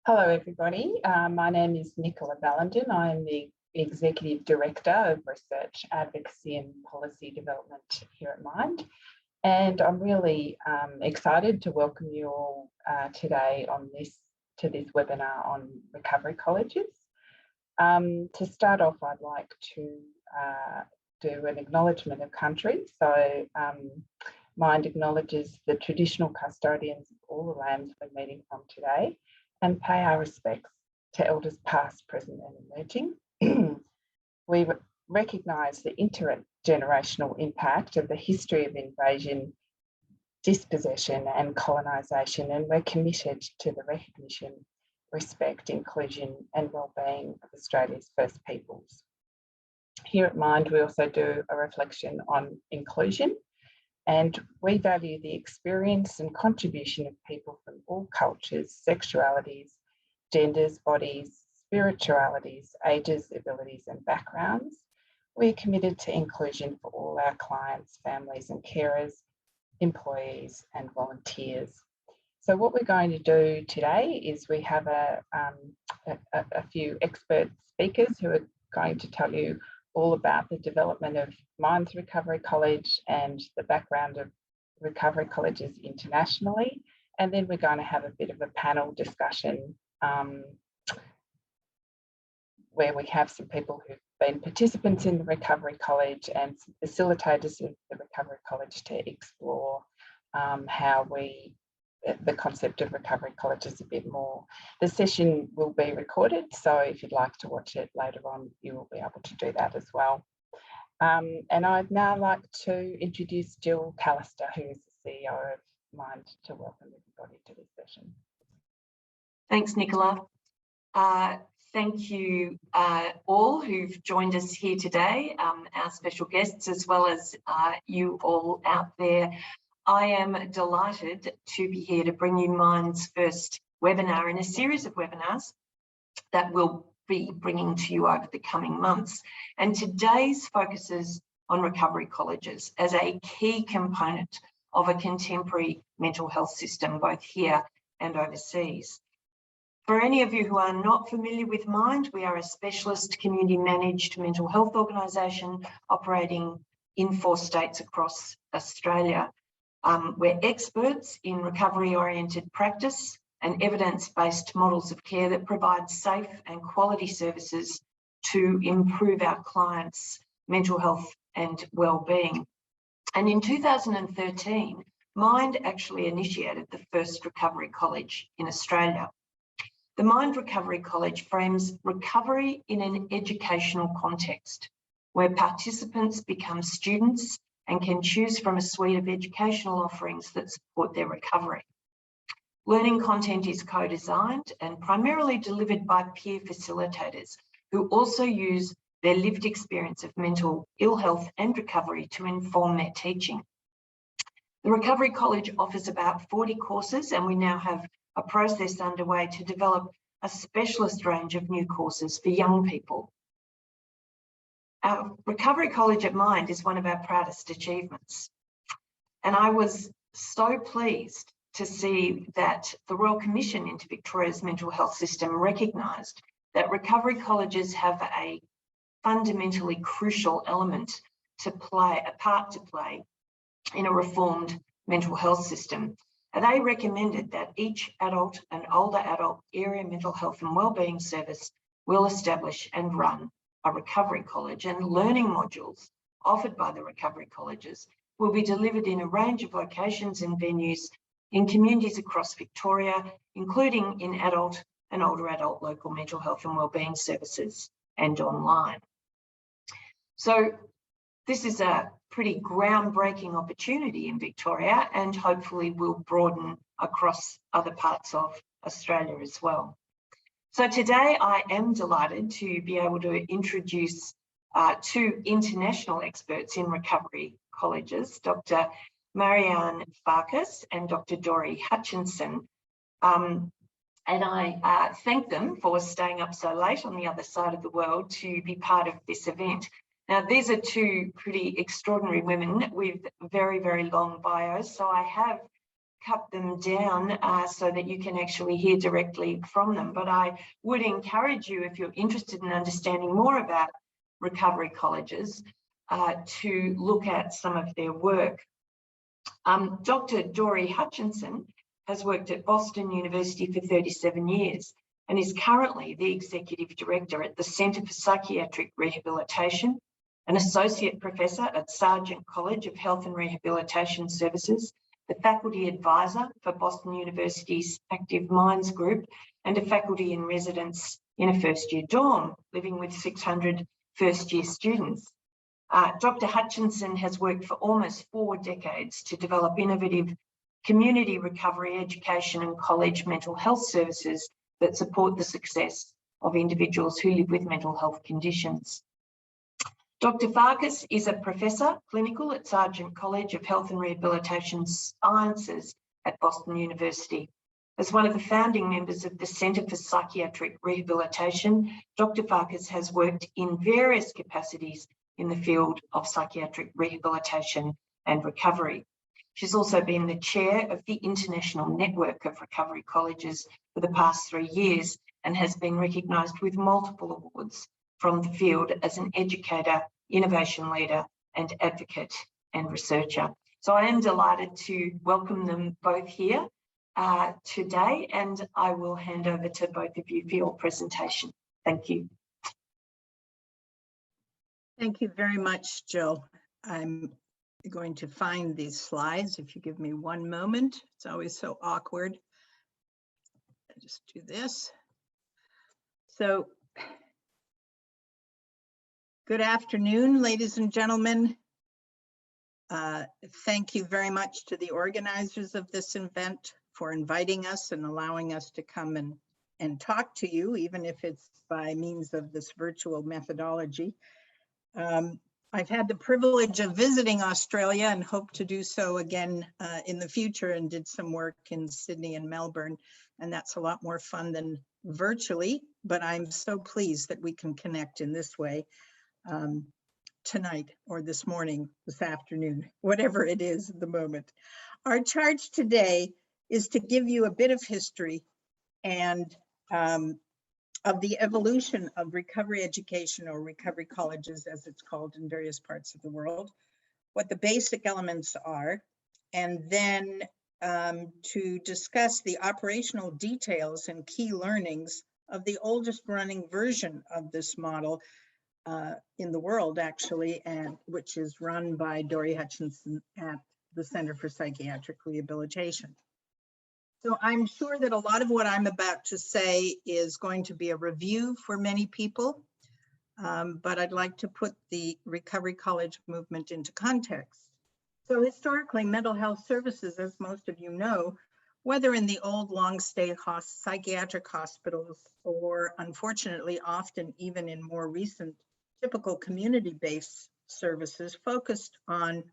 Hello, everybody. My name is Nicola Ballenden. I am the Executive Director of Research, Advocacy and Policy Development here at Mind. And I'm really excited to welcome you all today to this webinar on recovery colleges. To start off, I'd like to do an acknowledgement of country. So Mind acknowledges the traditional custodians of all the lands we're meeting from today, and pay our respects to elders past, present and emerging. We recognise the intergenerational impact of the history of invasion, dispossession and colonisation, and we're committed to the recognition, respect, inclusion and wellbeing of Australia's First Peoples. Here at Mind, we also do a reflection on inclusion, and we value the experience and contribution of people from all cultures, sexualities, genders, bodies, spiritualities, ages, abilities and backgrounds. We're committed to inclusion for all our clients, families and carers, employees and volunteers. So what we're going to do today is we have a few expert speakers who are going to tell you all about the development of Mind's Recovery College and the background of recovery colleges internationally. And then we're going to have a bit of a panel discussion where we have some people who've been participants in the Recovery College and some facilitators of the Recovery College to explore the concept of recovery colleges a bit more. The session will be recorded, so if you'd like to watch it later on, you will be able to do that as well. And I'd now like to introduce Jill Callister, who is the CEO of Mind, to welcome everybody to this session. Thanks, Nicola. Thank you all who've joined us here today, our special guests, as well as you all out there. I am delighted to be here to bring you Mind's first webinar in a series of webinars that we'll be bringing to you over the coming months. And today's focuses on recovery colleges as a key component of a contemporary mental health system, both here and overseas. For any of you who are not familiar with Mind, we are a specialist community managed mental health organisation operating in 4 states across Australia. We're experts in recovery-oriented practice and evidence-based models of care that provide safe and quality services to improve our clients' mental health and well-being. And in 2013, Mind actually initiated the first recovery college in Australia. The Mind Recovery College frames recovery in an educational context where participants become students and can choose from a suite of educational offerings that support their recovery. Learning content is co-designed and primarily delivered by peer facilitators who also use their lived experience of mental ill health and recovery to inform their teaching. The Recovery College offers about 40 courses, and we now have a process underway to develop a specialist range of new courses for young people. Our Recovery College at Mind is one of our proudest achievements. And I was so pleased to see that the Royal Commission into Victoria's mental health system recognised that recovery colleges have a fundamentally crucial element to play, a part to play in a reformed mental health system. And they recommended that each adult and older adult area mental health and wellbeing service will establish and run a recovery college, and learning modules offered by the recovery colleges will be delivered in a range of locations and venues in communities across Victoria, including in adult and older adult local mental health and wellbeing services and online. So this is a pretty groundbreaking opportunity in Victoria, and hopefully will broaden across other parts of Australia as well. So today I am delighted to be able to introduce 2 international experts in recovery colleges, Dr. Marianne Farkas and Dr. Dori Hutchinson. And I thank them for staying up so late on the other side of the world to be part of this event. Now, these are 2 pretty extraordinary women with very, very long bios, so I have cut them down so that you can actually hear directly from them. But I would encourage you, if you're interested in understanding more about recovery colleges, to look at some of their work. Dr. Dori Hutchinson has worked at Boston University for 37 years and is currently the Executive Director at the Centre for Psychiatric Rehabilitation, an Associate Professor at Sargent College of Health and Rehabilitation Services, the Faculty Advisor for Boston University's Active Minds Group, and a Faculty in Residence in a first-year dorm, living with 600 first-year students. Dr. Hutchinson has worked for almost 4 decades to develop innovative community recovery education and college mental health services that support the success of individuals who live with mental health conditions. Dr. Farkas is a Professor Clinical at Sargent College of Health and Rehabilitation Sciences at Boston University. As one of the founding members of the Centre for Psychiatric Rehabilitation, Dr. Farkas has worked in various capacities in the field of psychiatric rehabilitation and recovery. She's also been the chair of the International Network of Recovery Colleges for the past 3 years and has been recognised with multiple awards from the field as an educator, innovation leader, and advocate and researcher. So I am delighted to welcome them both here today, and I will hand over to both of you for your presentation. Thank you. Thank you very much, Jill. I'm going to find these slides. If you give me one moment, it's always so awkward. I'll just do this. So, good afternoon, ladies and gentlemen. Thank you very much to the organizers of this event for inviting us and allowing us to come and talk to you, even if it's by means of this virtual methodology. I've had the privilege of visiting Australia and hope to do so again in the future, and did some work in Sydney and Melbourne, and that's a lot more fun than virtually, but I'm so pleased that we can connect in this way tonight or this morning, this afternoon, whatever it is at the moment. Our charge today is to give you a bit of history and of the evolution of recovery education, or recovery colleges as it's called in various parts of the world, what the basic elements are, and then to discuss the operational details and key learnings of the oldest running version of this model in the world, actually, and which is run by Dori Hutchinson at the Center for Psychiatric Rehabilitation. So I'm sure that a lot of what I'm about to say is going to be a review for many people, but I'd like to put the recovery college movement into context. So historically, mental health services, as most of you know, whether in the old long-stay psychiatric hospitals or unfortunately often even in more recent typical community-based services, focused on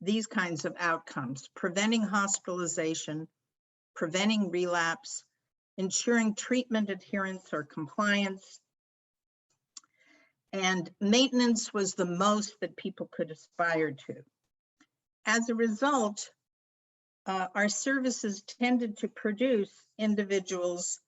these kinds of outcomes: preventing hospitalization, preventing relapse, ensuring treatment adherence or compliance, and maintenance was the most that people could aspire to. As a result, our services tended to produce individuals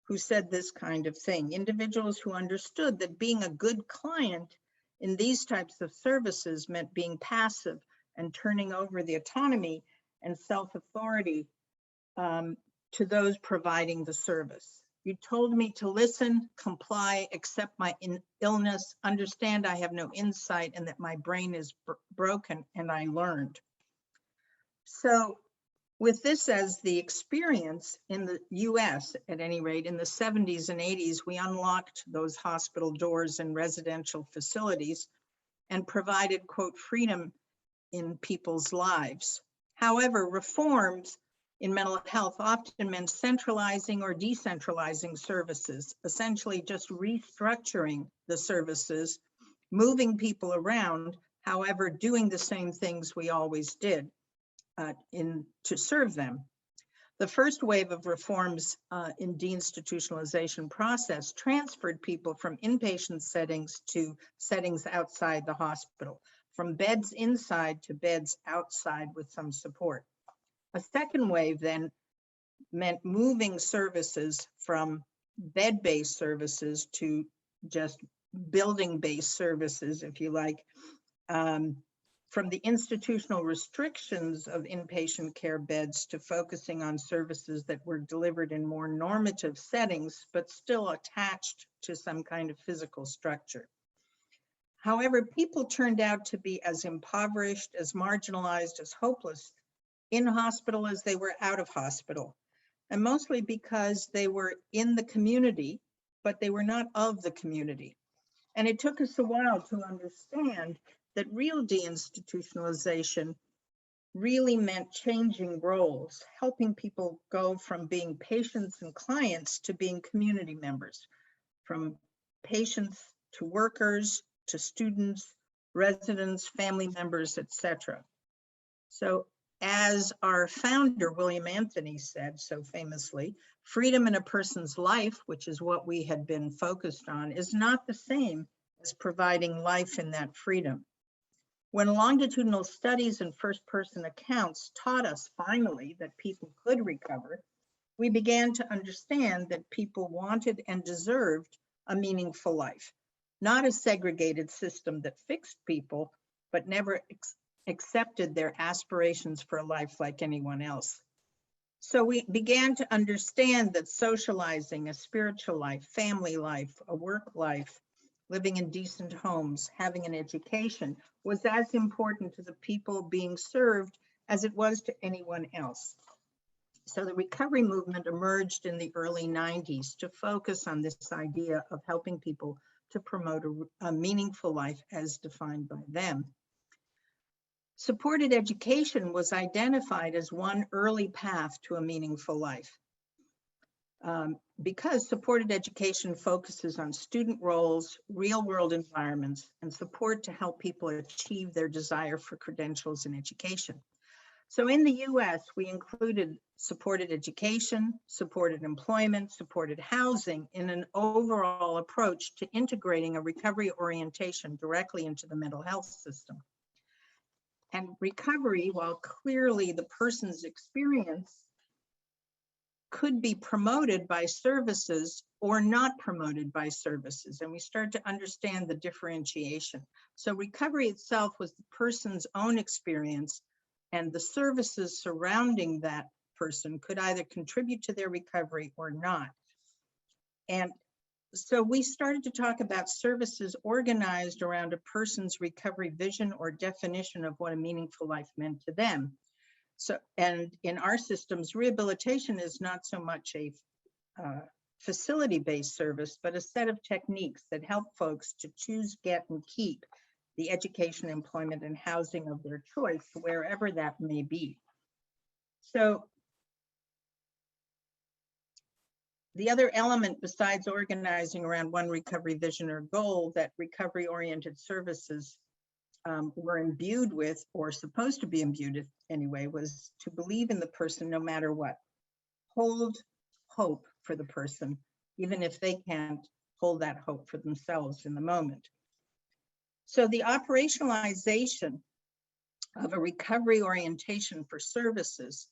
who said this kind of thing, individuals who understood that being a good client in these types of services meant being passive and turning over the autonomy and self-authority to those providing the service. You told me to listen, comply, accept my illness, understand I have no insight and that my brain is broken, and I learned. So with this as the experience in the US, at any rate, in the 70s and 80s, we unlocked those hospital doors in residential facilities and provided, quote, freedom in people's lives. However, reforms in mental health often meant centralizing or decentralizing services, essentially just restructuring the services, moving people around, however, doing the same things we always did to serve them. The first wave of reforms in deinstitutionalization process transferred people from inpatient settings to settings outside the hospital, from beds inside to beds outside with some support. A second wave then meant moving services from bed-based services to just building-based services, if you like, from the institutional restrictions of inpatient care beds to focusing on services that were delivered in more normative settings, but still attached to some kind of physical structure. However, people turned out to be as impoverished, as marginalized, as hopeless in hospital as they were out of hospital, and mostly because they were in the community, but they were not of the community. And it took us a while to understand that real deinstitutionalization really meant changing roles, helping people go from being patients and clients to being community members, from patients to workers, to students, residents, family members, etc. So as our founder, William Anthony, said so famously, freedom in a person's life, which is what we had been focused on, is not the same as providing life in that freedom. When longitudinal studies and first-person accounts taught us finally that people could recover, we began to understand that people wanted and deserved a meaningful life, not a segregated system that fixed people, but never accepted their aspirations for a life like anyone else. So we began to understand that socializing, a spiritual life, family life, a work life, living in decent homes, having an education was as important to the people being served as it was to anyone else. So the recovery movement emerged in the early 90s to focus on this idea of helping people to promote a meaningful life as defined by them. Supported education was identified as one early path to a meaningful life. Because supported education focuses on student roles, real-world environments, and support to help people achieve their desire for credentials in education. So in the US, we included supported education, supported employment, supported housing in an overall approach to integrating a recovery orientation directly into the mental health system. And recovery, while clearly the person's experience, could be promoted by services or not promoted by services. And we start to understand the differentiation. So recovery itself was the person's own experience, and the services surrounding that person could either contribute to their recovery or not. And so we started to talk about services organized around a person's recovery vision or definition of what a meaningful life meant to them. So, and in our systems, rehabilitation is not so much a facility-based service, but a set of techniques that help folks to choose, get, and keep the education, employment, and housing of their choice, wherever that may be. So the other element besides organizing around one recovery vision or goal that recovery-oriented services were imbued with, or supposed to be imbued with anyway, was to believe in the person no matter what. Hold hope for the person, even if they can't hold that hope for themselves in the moment. So the operationalization of a recovery orientation for services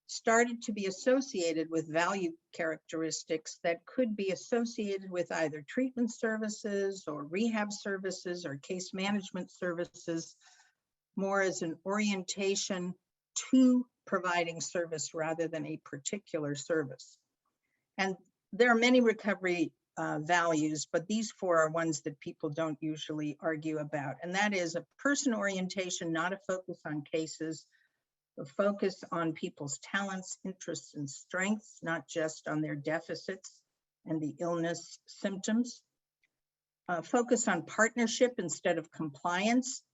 started to be associated with value characteristics that could be associated with either treatment services or rehab services or case management services, more as an orientation to providing service rather than a particular service. And there are many recovery values, but these four are ones that people don't usually argue about. And that is a person orientation, not a focus on cases, a focus on people's talents, interests, and strengths, not just on their deficits and the illness symptoms. Focus on partnership instead of compliance,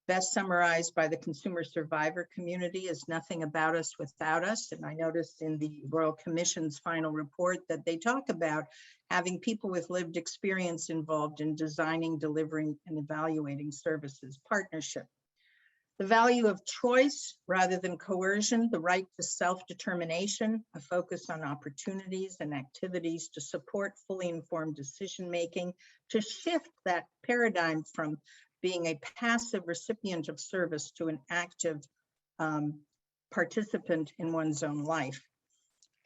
best summarized by the consumer survivor community as nothing about us without us. And I noticed in the Royal Commission's final report that they talk about having people with lived experience involved in designing, delivering, and evaluating services. Partnership. The value of choice rather than coercion, the right to self-determination, a focus on opportunities and activities to support fully informed decision-making, to shift that paradigm from being a passive recipient of service to an active participant in one's own life.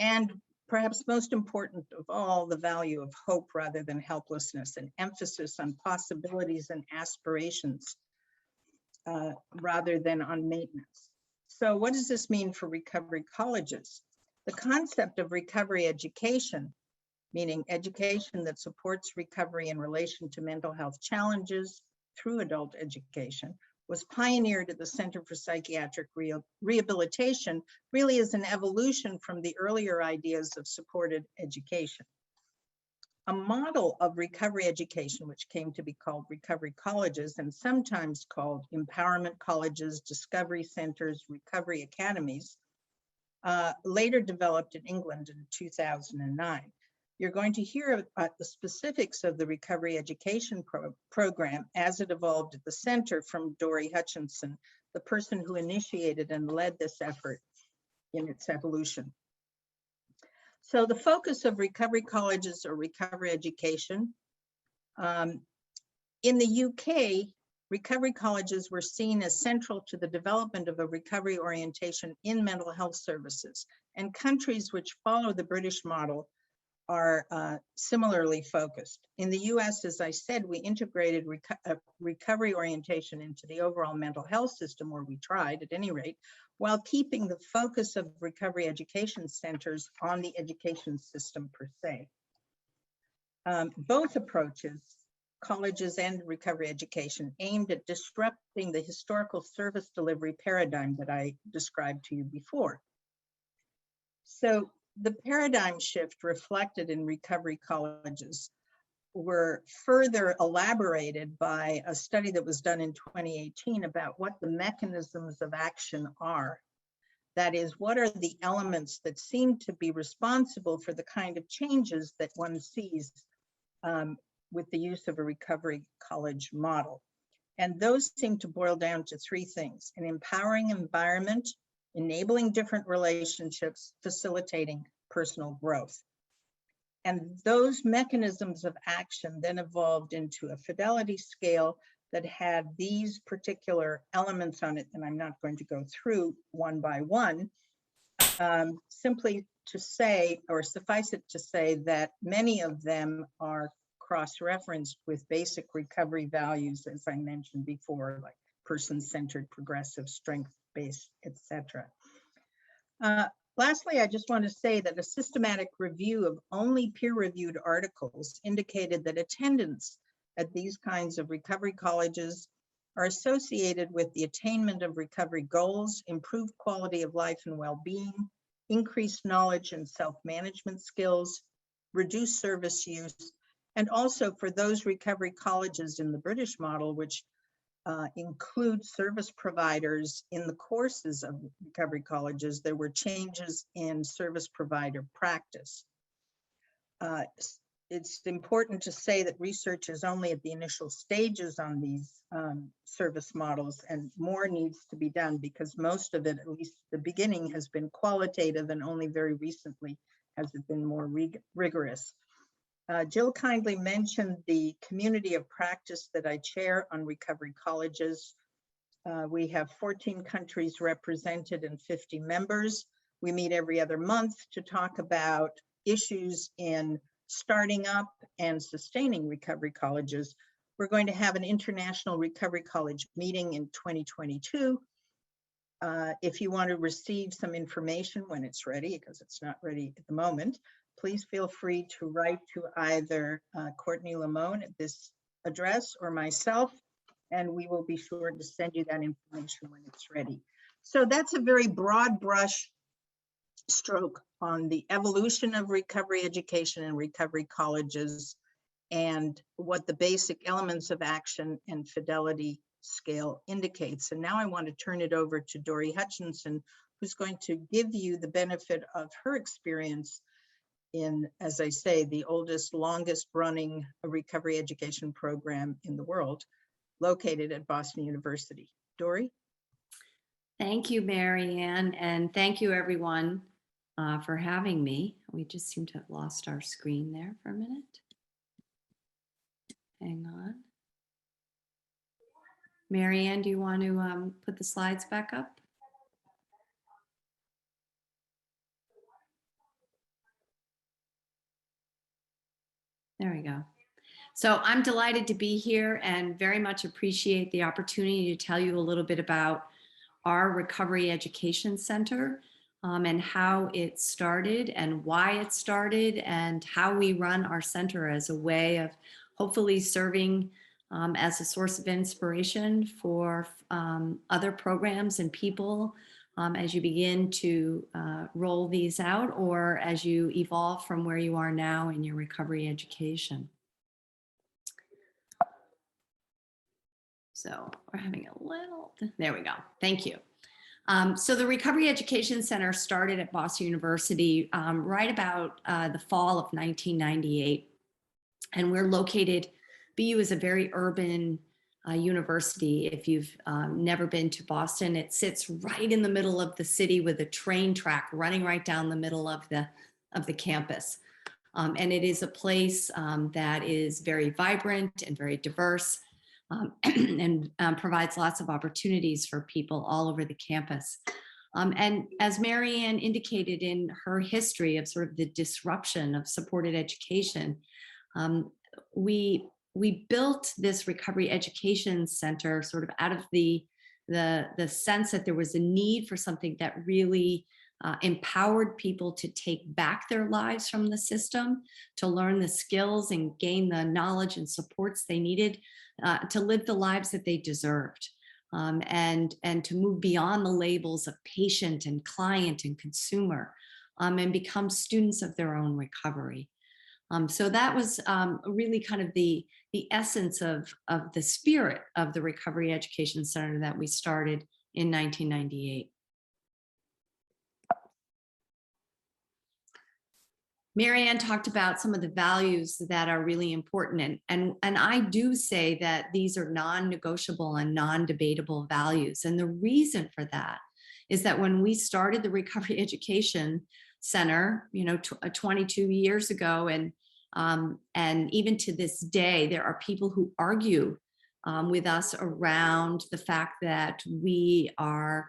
And perhaps most important of all, the value of hope rather than helplessness, an emphasis on possibilities and aspirations rather than on maintenance. So what does this mean for recovery colleges? The concept of recovery education, meaning education that supports recovery in relation to mental health challenges through adult education, was pioneered at the Center for Psychiatric Rehabilitation, really as an evolution from the earlier ideas of supported education. A model of recovery education, which came to be called recovery colleges and sometimes called empowerment colleges, discovery centers, recovery academies, later developed in England in 2009. You're going to hear about the specifics of the recovery education program as it evolved at the center from Dori Hutchinson, the person who initiated and led this effort in its evolution. So the focus of recovery colleges or recovery education, in the UK, recovery colleges were seen as central to the development of a recovery orientation in mental health services, and countries which follow the British model are similarly focused. In the US, as I said, we integrated recovery orientation into the overall mental health system, or we tried at any rate, while keeping the focus of recovery education centers on the education system per se. Both approaches, colleges and recovery education, aimed at disrupting the historical service delivery paradigm that I described to you before. So the paradigm shift reflected in recovery colleges were further elaborated by a study that was done in 2018 about what the mechanisms of action are. That is, what are the elements that seem to be responsible for the kind of changes that one sees with the use of a recovery college model. And those seem to boil down to three things: an empowering environment, enabling different relationships, facilitating personal growth. And those mechanisms of action then evolved into a fidelity scale that had these particular elements on it, and I'm not going to go through one by one, simply to say, or suffice it to say, that many of them are cross-referenced with basic recovery values, as I mentioned before, like person-centered, progressive, strength-based, etc. Lastly, I just want to say that a systematic review of only peer-reviewed articles indicated that attendance at these kinds of recovery colleges are associated with the attainment of recovery goals, improved quality of life and well-being, increased knowledge and self-management skills, reduced service use, and also for those recovery colleges in the British model, which include service providers in the courses of recovery colleges, there were changes in service provider practice. It's important to say that research is only at the initial stages on these service models, and more needs to be done because most of it, at least the beginning, has been qualitative, and only very recently has it been more rigorous. Jill kindly mentioned the community of practice that I chair on recovery colleges. We have 14 countries represented and 50 members. We meet every other month to talk about issues in starting up and sustaining recovery colleges. We're going to have an international recovery college meeting in 2022. If you want to receive some information when it's ready, because it's not ready at the moment, please feel free to write to either Courtney Lamone at this address or myself, and we will be sure to send you that information when it's ready. So that's a very broad brush stroke on the evolution of recovery education and recovery colleges and what the basic elements of action and fidelity scale indicates. And now I want to turn it over to Dori Hutchinson, who's going to give you the benefit of her experience in, as I say, the oldest, longest running recovery education program in the world, located at Boston University. Dori? Thank you, Marianne, and thank you everyone for having me. We just seem to have lost our screen there for a minute. Hang on. Marianne, do you want to put the slides back up? There we go. So I'm delighted to be here and very much appreciate the opportunity to tell you a little bit about our Recovery Education Center and how it started and why it started and how we run our center as a way of hopefully serving as a source of inspiration for other programs and people as you begin to roll these out or as you evolve from where you are now in your recovery education. So we're having a little, there we go. Thank you. So the Recovery Education Center started at Boston University right about the fall of 1998. And we're located, BU is a very urban university. If you've never been to Boston, it sits right in the middle of the city with a train track running right down the middle of the campus. And it is a place that is very vibrant and very diverse. And provides lots of opportunities for people all over the campus. And as Marianne indicated in her history of sort of the disruption of supported education, we built this Recovery Education Center sort of out of the sense that there was a need for something that really empowered people to take back their lives from the system, to learn the skills and gain the knowledge and supports they needed to live the lives that they deserved, and to move beyond the labels of patient and client and consumer, and become students of their own recovery. So that was really kind of the essence of the spirit of the Recovery Education Center that we started in 1998. Marianne talked about some of the values that are really important, and I do say that these are non-negotiable and non-debatable values. And the reason for that is that when we started the Recovery Education Center, 22 years ago, and even to this day, there are people who argue with us around the fact that we are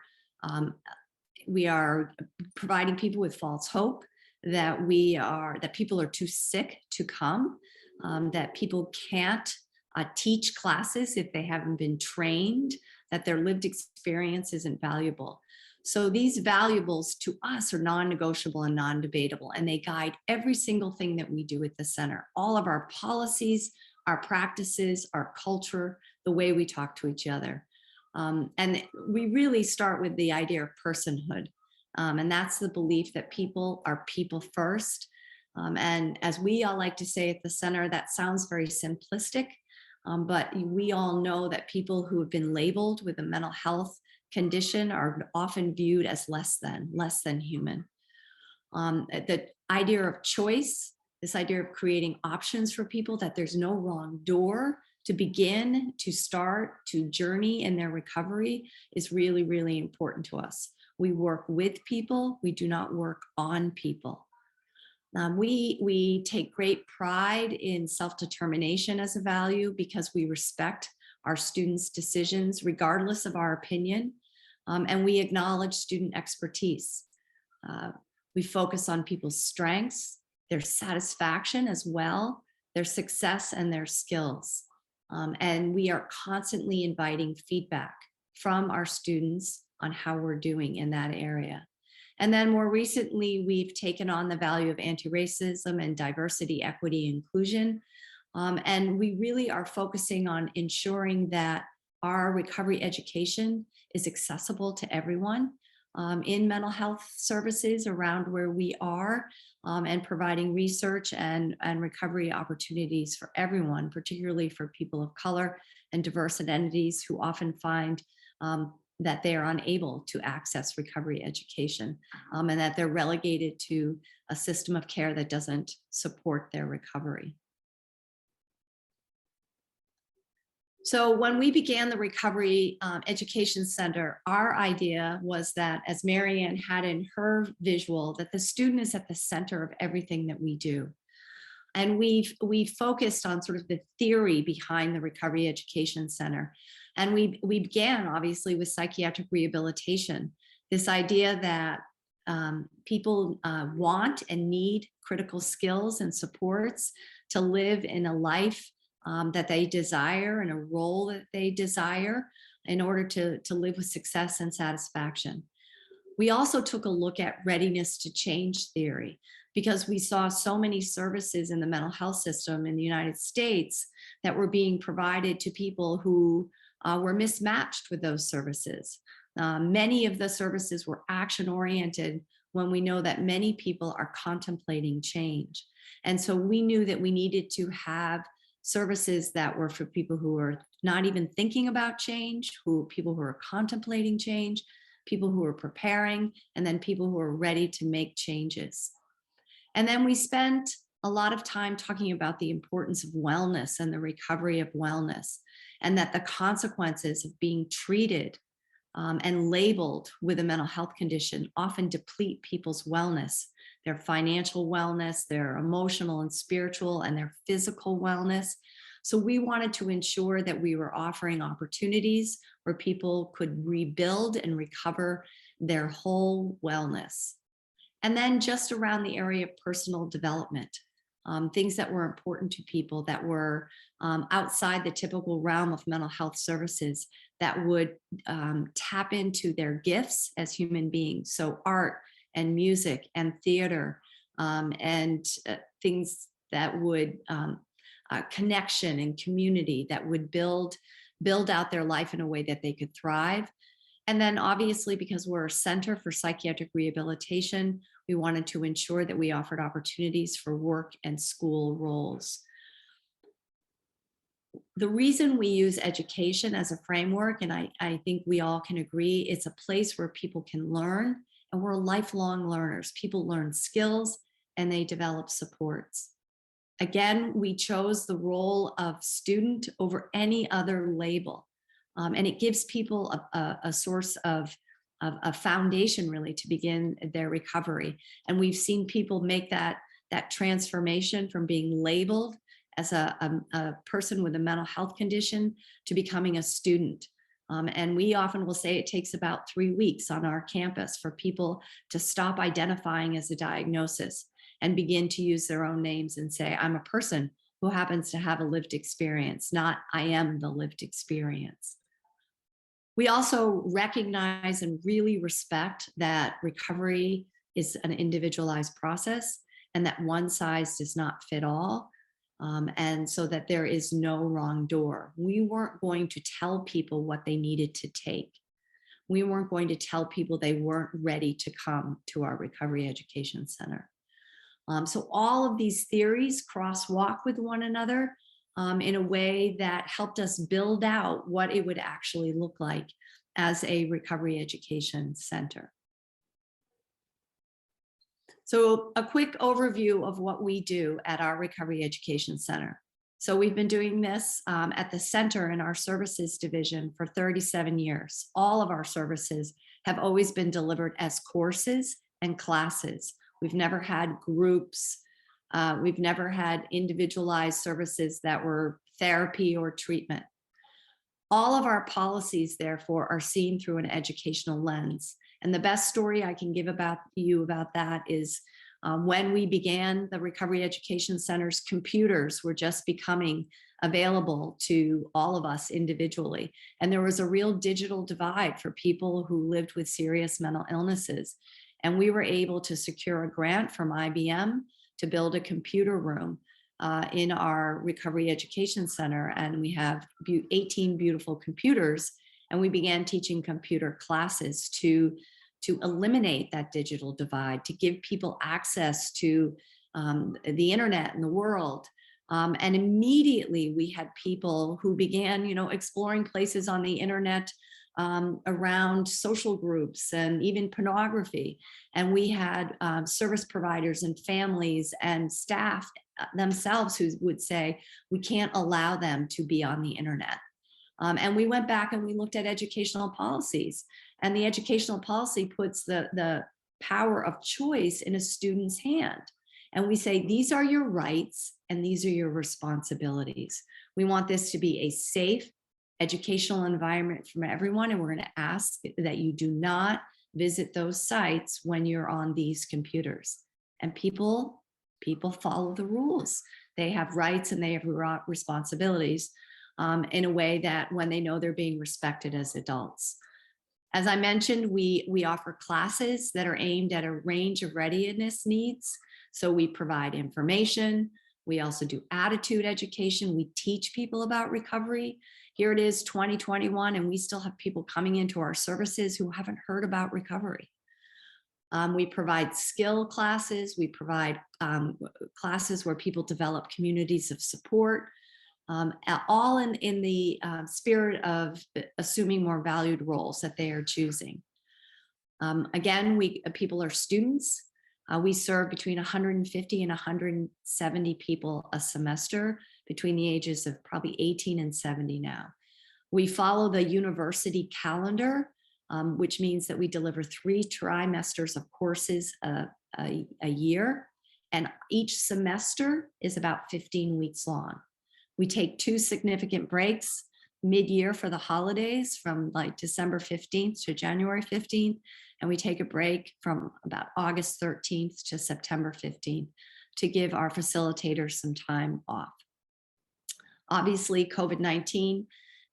providing people with false hope, that people are too sick to come, that people can't teach classes if they haven't been trained, that their lived experience isn't valuable. So these valuables to us are non-negotiable and non-debatable, and they guide every single thing that we do at the center. All of our policies, our practices, our culture, the way we talk to each other. And we really start with the idea of personhood. And that's the belief that people are people first. And as we all like to say at the center, that sounds very simplistic, but we all know that people who have been labeled with a mental health condition are often viewed as less than human. The idea of choice, this idea of creating options for people, that there's no wrong door to begin, to start, to journey in their recovery is really, really important to us. We work with people, we do not work on people. We take great pride in self-determination as a value because we respect our students' decisions regardless of our opinion, and we acknowledge student expertise. We focus on people's strengths, their satisfaction as well, their success and their skills. And we are constantly inviting feedback from our students on how we're doing in that area. And then more recently, we've taken on the value of anti-racism and diversity, equity, inclusion. And we really are focusing on ensuring that our recovery education is accessible to everyone in mental health services around where we are, and providing research and recovery opportunities for everyone, particularly for people of color and diverse identities who often find that they are unable to access recovery education, and that they're relegated to a system of care that doesn't support their recovery. So when we began the Recovery Education Center, our idea was that, as Marianne had in her visual, that the student is at the center of everything that we do. And we focused on sort of the theory behind the Recovery Education Center. And we began obviously with psychiatric rehabilitation, this idea that people want and need critical skills and supports to live in a life that they desire and a role that they desire in order to live with success and satisfaction. We also took a look at readiness to change theory, because we saw so many services in the mental health system in the United States that were being provided to people who were mismatched with those services. Many of the services were action-oriented when we know that many people are contemplating change. And so we knew that we needed to have services that were for people who are not even thinking about change, people who are contemplating change, people who are preparing, and then people who are ready to make changes. And then we spent a lot of time talking about the importance of wellness and the recovery of wellness, and that the consequences of being treated and labeled with a mental health condition often deplete people's wellness, their financial wellness, their emotional and spiritual, and their physical wellness. So we wanted to ensure that we were offering opportunities where people could rebuild and recover their whole wellness. And then just around the area of personal development, things that were important to people that were outside the typical realm of mental health services that would tap into their gifts as human beings. So art and music and theater and things that would connection and community that would build out their life in a way that they could thrive. And then obviously, because we're a center for psychiatric rehabilitation, we wanted to ensure that we offered opportunities for work and school roles. The reason we use education as a framework, and I think we all can agree, it's a place where people can learn, and we're lifelong learners. People learn skills and they develop supports. Again, we chose the role of student over any other label. And it gives people a source of a foundation really to begin their recovery. And we've seen people make that transformation from being labeled as a person with a mental health condition to becoming a student. And we often will say it takes about 3 weeks on our campus for people to stop identifying as a diagnosis and begin to use their own names and say, I'm a person who happens to have a lived experience, not I am the lived experience. We also recognize and really respect that recovery is an individualized process and that one size does not fit all. And so that there is no wrong door. We weren't going to tell people what they needed to take. We weren't going to tell people they weren't ready to come to our recovery education center. So all of these theories crosswalk with one another in a way that helped us build out what it would actually look like as a recovery education center. So a quick overview of what we do at our Recovery Education Center. So we've been doing this at the center in our services division for 37 years. All of our services have always been delivered as courses and classes. We've never had groups. We've never had individualized services that were therapy or treatment. All of our policies, therefore, are seen through an educational lens. And the best story I can give about that is when we began the Recovery Education Center's, computers were just becoming available to all of us individually. And there was a real digital divide for people who lived with serious mental illnesses. And we were able to secure a grant from IBM to build a computer room in our Recovery Education Center. And we have 18 beautiful computers. And we began teaching computer classes to eliminate that digital divide, to give people access to the internet and the world. And immediately we had people who began, exploring places on the internet around social groups and even pornography. And we had service providers and families and staff themselves who would say, we can't allow them to be on the internet. And we went back and we looked at educational policies, and the educational policy puts the power of choice in a student's hand. And we say, these are your rights and these are your responsibilities. We want this to be a safe educational environment for everyone. And we're going to ask that you do not visit those sites when you're on these computers. And people follow the rules. They have rights and they have responsibilities in a way that when they know they're being respected as adults. As I mentioned, we offer classes that are aimed at a range of readiness needs. So we provide information. We also do attitude education. We teach people about recovery. Here it is 2021, and we still have people coming into our services who haven't heard about recovery. We provide skill classes. We provide classes where people develop communities of support, all in the spirit of assuming more valued roles that they are choosing. Again, people are students. We serve between 150 and 170 people a semester between the ages of probably 18 and 70 now. We follow the university calendar, which means that we deliver 3 trimesters of courses a year, and each semester is about 15 weeks long. We take 2 significant breaks mid-year for the holidays from like December 15th to January 15th, and we take a break from about August 13th to September 15th to give our facilitators some time off. Obviously, COVID-19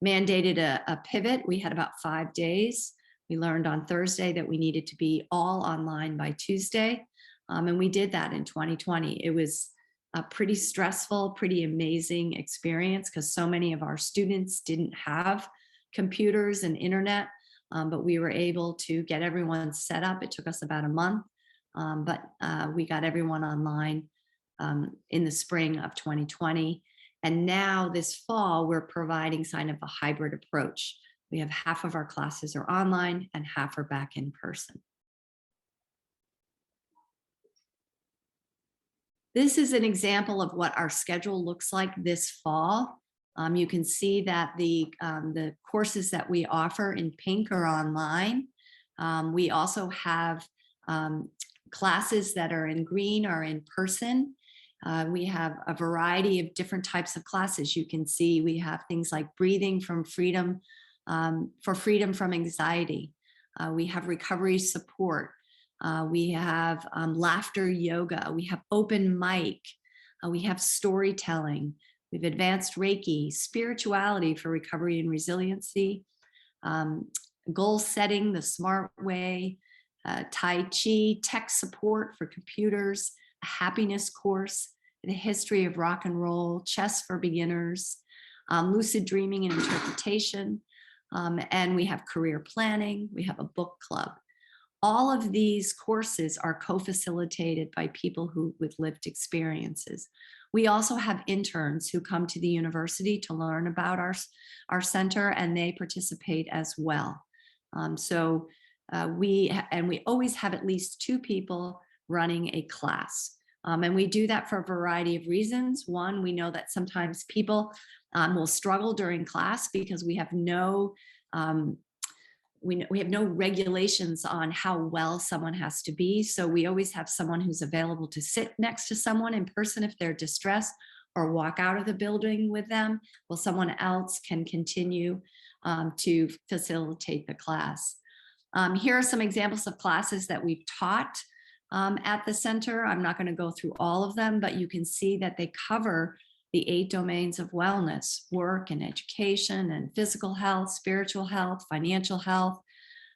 mandated a pivot. We had about 5 days. We learned on Thursday that we needed to be all online by Tuesday, and we did that in 2020. It was a pretty stressful, pretty amazing experience because so many of our students didn't have computers and internet, but we were able to get everyone set up. It took us about a month, but we got everyone online in the spring of 2020. And now this fall, we're providing kind of a hybrid approach. We have half of our classes are online and half are back in person. This is an example of what our schedule looks like this fall. You can see that the courses that we offer in pink are online. We also have classes that are in green are in person. We have a variety of different types of classes. You can see we have things like breathing from freedom, for freedom from anxiety. We have recovery support. We have laughter yoga. We have open mic. We have storytelling. We've advanced Reiki, spirituality for recovery and resiliency, goal setting the smart way, Tai Chi, tech support for computers, a happiness course, the history of rock and roll, chess for beginners, lucid dreaming and interpretation, and we have career planning. We have a book club. All of these courses are co-facilitated by people with lived experiences. We also have interns who come to the university to learn about our center, and they participate as well. We always have at least 2 people running a class. And we do that for a variety of reasons. One, we know that sometimes people will struggle during class because we have no regulations on how well someone has to be. So we always have someone who's available to sit next to someone in person if they're distressed, or walk out of the building with them, while someone else can continue to facilitate the class. Here are some examples of classes that we've taught at the center. I'm not going to go through all of them, but you can see that they cover the 8 domains of wellness: work and education and physical health, spiritual health, financial health.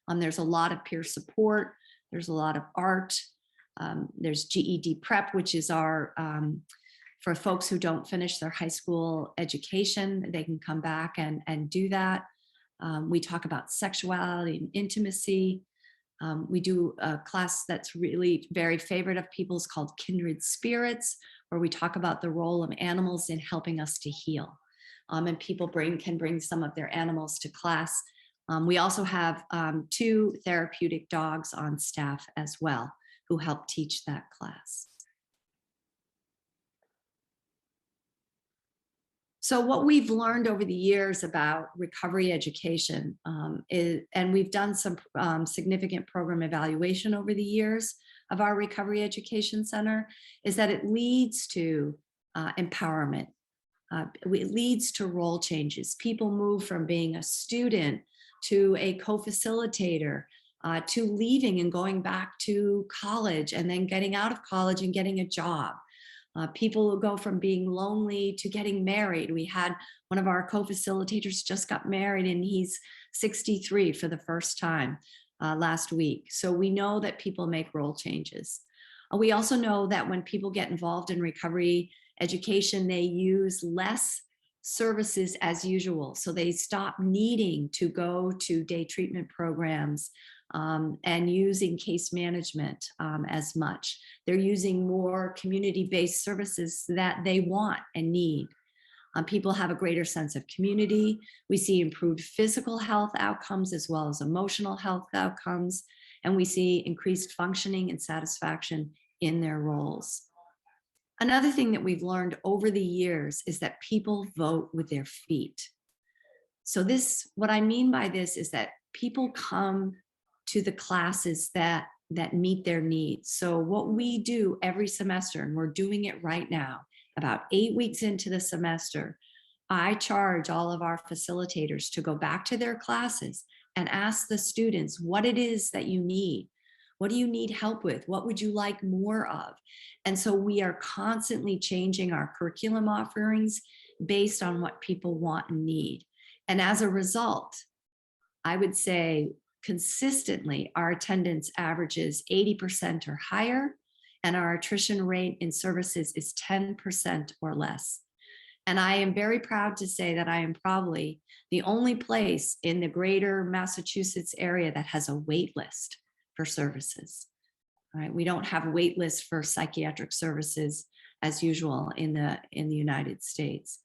There's a lot of peer support. There's a lot of art. There's GED prep, which is our, for folks who don't finish their high school education, they can come back and do that. We talk about sexuality and intimacy. We do a class that's really very favorite of people's called Kindred Spirits, where we talk about the role of animals in helping us to heal. And people can bring some of their animals to class. We also have 2 therapeutic dogs on staff as well, who help teach that class. So what we've learned over the years about recovery education and we've done some significant program evaluation over the years of our Recovery Education Center, is that it leads to empowerment. It leads to role changes. People move from being a student to a co-facilitator, to leaving and going back to college and then getting out of college and getting a job. People who go from being lonely to getting married. We had one of our co-facilitators just got married and he's 63 for the first time last week. So we know that people make role changes. We also know that when people get involved in recovery education, they use less services as usual. So they stop needing to go to day treatment programs and using case management as much. They're using more community-based services that they want and need. People have a greater sense of community. We see improved physical health outcomes as well as emotional health outcomes. And we see increased functioning and satisfaction in their roles. Another thing that we've learned over the years is that people vote with their feet. So this, what I mean by this is that people come to the classes that meet their needs. So what we do every semester, and we're doing it right now, about 8 weeks into the semester, I charge all of our facilitators to go back to their classes and ask the students what it is that you need. What do you need help with? What would you like more of? And so we are constantly changing our curriculum offerings based on what people want and need. And as a result, I would say consistently our attendance averages 80% or higher, and our attrition rate in services is 10% or less. And I am very proud to say that I am probably the only place in the greater Massachusetts area that has a wait list for services. All right, we don't have wait lists for psychiatric services as usual in the United States.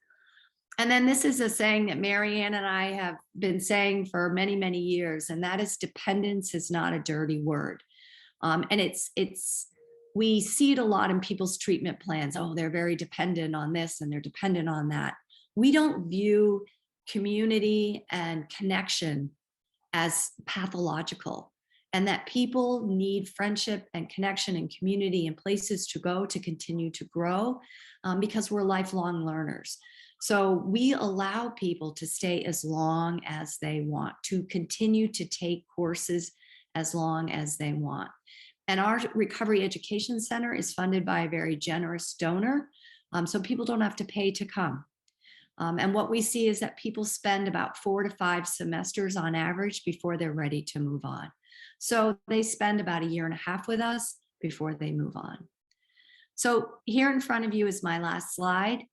And then this is a saying that Marianne and I have been saying for many, many years, and that is dependence is not a dirty word. And we see it a lot in people's treatment plans. Oh, they're very dependent on this and they're dependent on that. We don't view community and connection as pathological, and that people need friendship and connection and community and places to go to continue to grow because we're lifelong learners. So we allow people to stay as long as they want, to continue to take courses as long as they want. And our Recovery Education Center is funded by a very generous donor, so people don't have to pay to come. And what we see is that people spend about 4 to 5 semesters on average before they're ready to move on. So they spend about 1.5 years with us before they move on. So here in front of you is my last slide.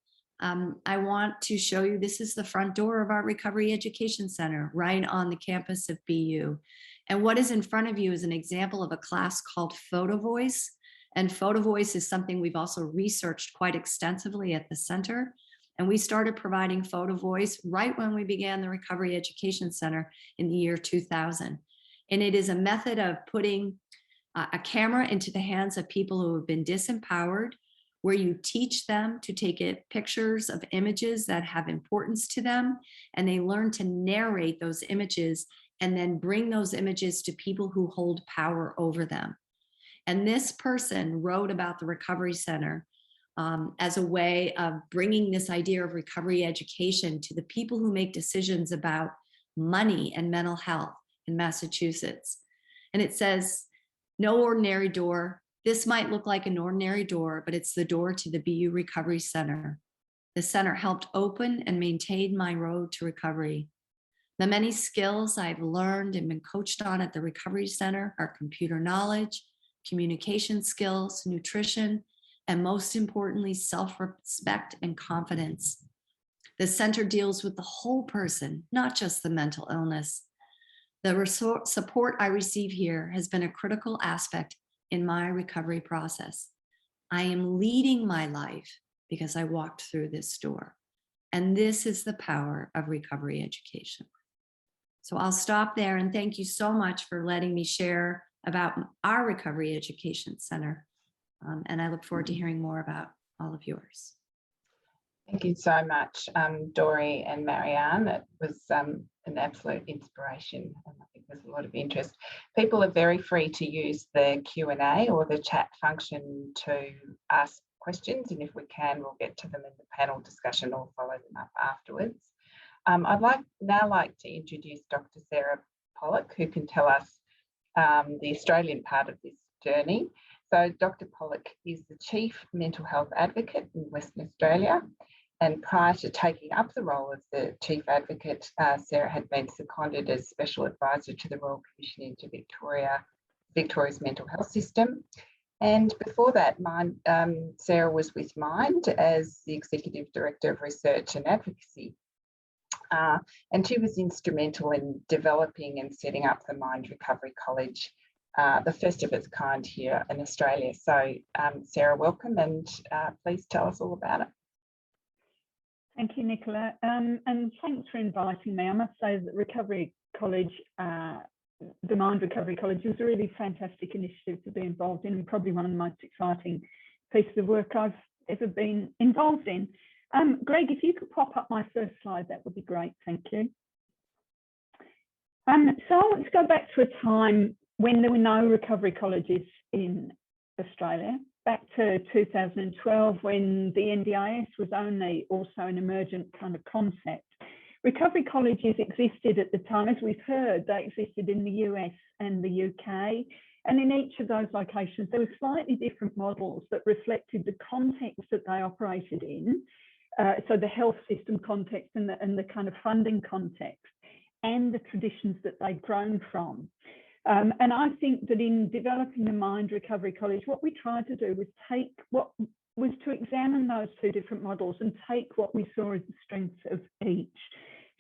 I want to show you, this is the front door of our Recovery Education Center right on the campus of BU. And what is in front of you is an example of a class called Photo Voice. And Photo Voice is something we've also researched quite extensively at the center. And we started providing Photo Voice right when we began the Recovery Education Center in the year 2000. And it is a method of putting a camera into the hands of people who have been disempowered, where you teach them to take pictures of images that have importance to them, and they learn to narrate those images and then bring those images to people who hold power over them. And this person wrote about the Recovery Center as a way of bringing this idea of recovery education to the people who make decisions about money and mental health in Massachusetts. And it says, no ordinary door. This might look like an ordinary door, but it's the door to the BU Recovery Center. The center helped open and maintain my road to recovery. The many skills I've learned and been coached on at the Recovery Center are computer knowledge, communication skills, nutrition, and most importantly, self-respect and confidence. The center deals with the whole person, not just the mental illness. The support I receive here has been a critical aspect in my recovery process. I am leading my life because I walked through this door. And this is the power of recovery education. So I'll stop there and thank you so much for letting me share about our Recovery Education Center. And I look forward to hearing more about all of yours. Thank you so much, Dori and Marianne. It was an absolute inspiration, and I think there's a lot of interest. People are very free to use the Q&A or the chat function to ask questions, and if we can, we'll get to them in the panel discussion or follow them up afterwards. I'd now like to introduce Dr. Sarah Pollock, who can tell us the Australian part of this journey. So Dr. Pollock is the Chief Mental Health Advocate in Western Australia. And prior to taking up the role of the Chief Advocate, Sarah had been seconded as Special Advisor to the Royal Commission into Victoria's mental health system. And before that, Sarah was with Mind as the Executive Director of Research and Advocacy. And she was instrumental in developing and setting up the Mind Recovery College, the first of its kind here in Australia. So Sarah, welcome, and please tell us all about it. Thank you, Nicola, and thanks for inviting me. I must say that Recovery College, the Mind Recovery College, was a really fantastic initiative to be involved in, and probably one of the most exciting pieces of work I've ever been involved in. Greg, if you could pop up my first slide, that would be great, thank you. So let's go back to a time when there were no recovery colleges in Australia. Back to 2012, when the NDIS was only also an emergent kind of concept. Recovery colleges existed at the time, as we've heard, they existed in the US and the UK. And in each of those locations, there were slightly different models that reflected the context that they operated in. So the health system context and the kind of funding context and the traditions that they'd grown from. And I think that in developing the Mind Recovery College, what we tried to do was to examine those two different models and take what we saw as the strengths of each.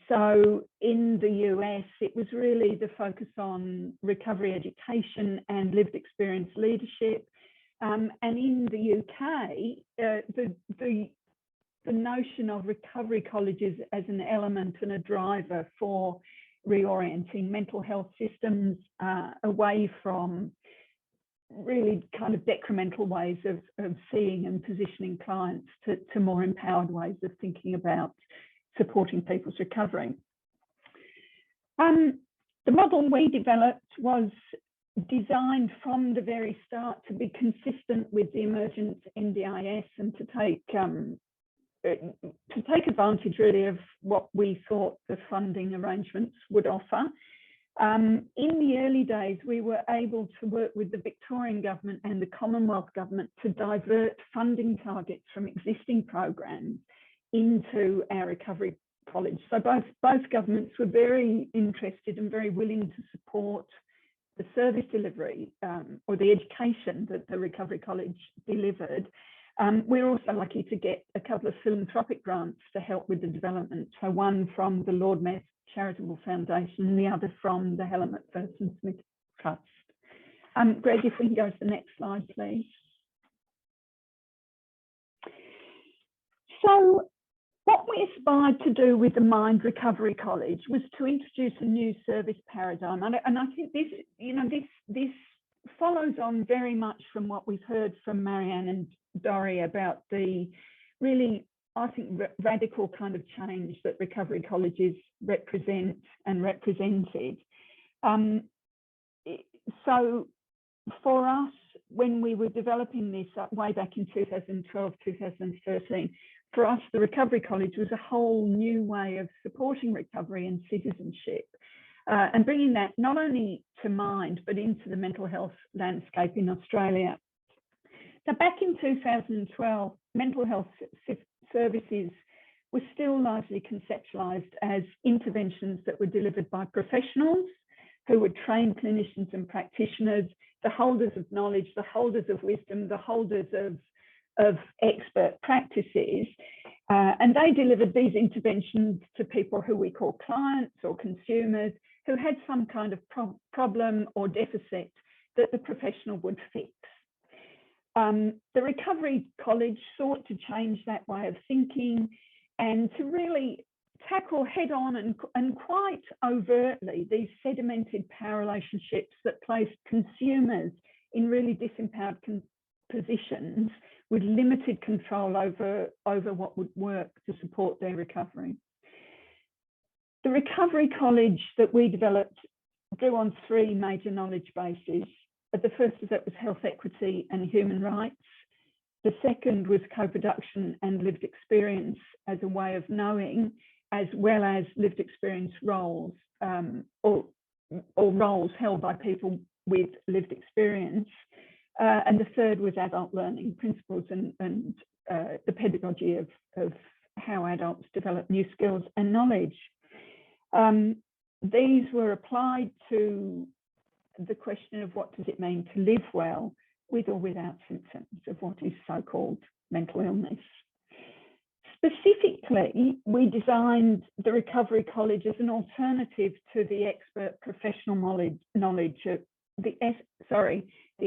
So in the US, it was really the focus on recovery education and lived experience leadership. And in the UK, the notion of recovery colleges as an element and a driver for reorienting mental health systems away from really kind of detrimental ways of seeing and positioning clients to more empowered ways of thinking about supporting people's recovery. The model we developed was designed from the very start to be consistent with the emergent NDIS and to take advantage really of what we thought the funding arrangements would offer. In the early days, we were able to work with the Victorian government and the Commonwealth government to divert funding targets from existing programs into our recovery college. So both governments were very interested and very willing to support the service delivery or the education that the recovery college delivered. We're also lucky to get a couple of philanthropic grants to help with the development. So one from the Lord Mayor's Charitable Foundation and the other from the Helen McPherson Smith Trust. Greg, if we can go to the next slide, please. So what we aspired to do with the Mind Recovery College was to introduce a new service paradigm. And I think this follows on very much from what we've heard from Marianne and Dori about the really, I think, radical kind of change that recovery colleges represent and represented. So for us, when we were developing this way back in 2012, 2013, for us, the Recovery College was a whole new way of supporting recovery and citizenship, and bringing that not only to Mind, but into the mental health landscape in Australia. So back in 2012, mental health services were still largely conceptualised as interventions that were delivered by professionals who were trained clinicians and practitioners, the holders of knowledge, the holders of wisdom, the holders of expert practices. And they delivered these interventions to people who we call clients or consumers who had some kind of problem or deficit that the professional would fix. The Recovery College sought to change that way of thinking and to really tackle head on and quite overtly these sedimented power relationships that placed consumers in really disempowered positions with limited control over what would work to support their recovery. The Recovery College that we developed drew on three major knowledge bases. The first of that was health equity and human rights. The second was co-production and lived experience as a way of knowing, as well as lived experience roles or roles held by people with lived experience. And the third was adult learning principles and the pedagogy of how adults develop new skills and knowledge. These were applied to the question of what does it mean to live well with or without symptoms of what is so-called mental illness. Specifically, we designed the Recovery College as an alternative to the expert professional knowledge of the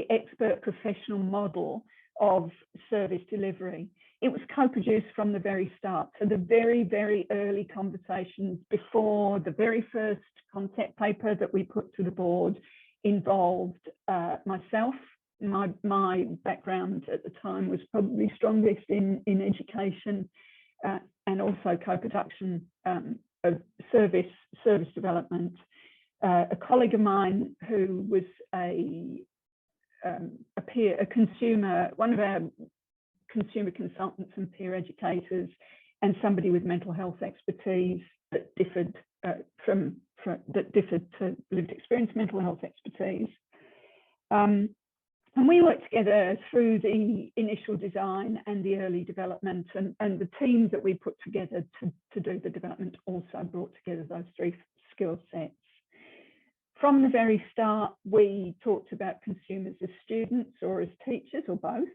expert professional model of service delivery. It was co-produced from the very start. So the very, very early conversations before the very first concept paper that we put to the board involved myself. My background at the time was probably strongest in education and also co-production of service development. A colleague of mine who was one of our consumer consultants and peer educators, and somebody with mental health expertise that differed to lived experience mental health expertise. And we worked together through the initial design and the early development, and the team that we put together to do the development also brought together those three skill sets. From the very start, we talked about consumers as students or as teachers or both,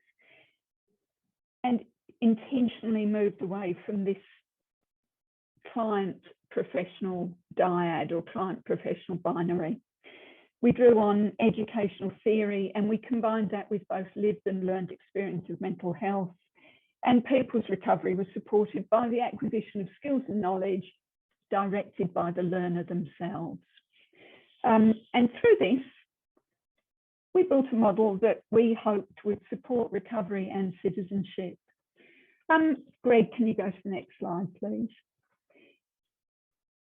and intentionally moved away from this client professional dyad or client professional binary. We drew on educational theory and we combined that with both lived and learned experience of mental health, and people's recovery was supported by the acquisition of skills and knowledge directed by the learner themselves. And through this, we built a model that we hoped would support recovery and citizenship. Greg, can you go to the next slide, please?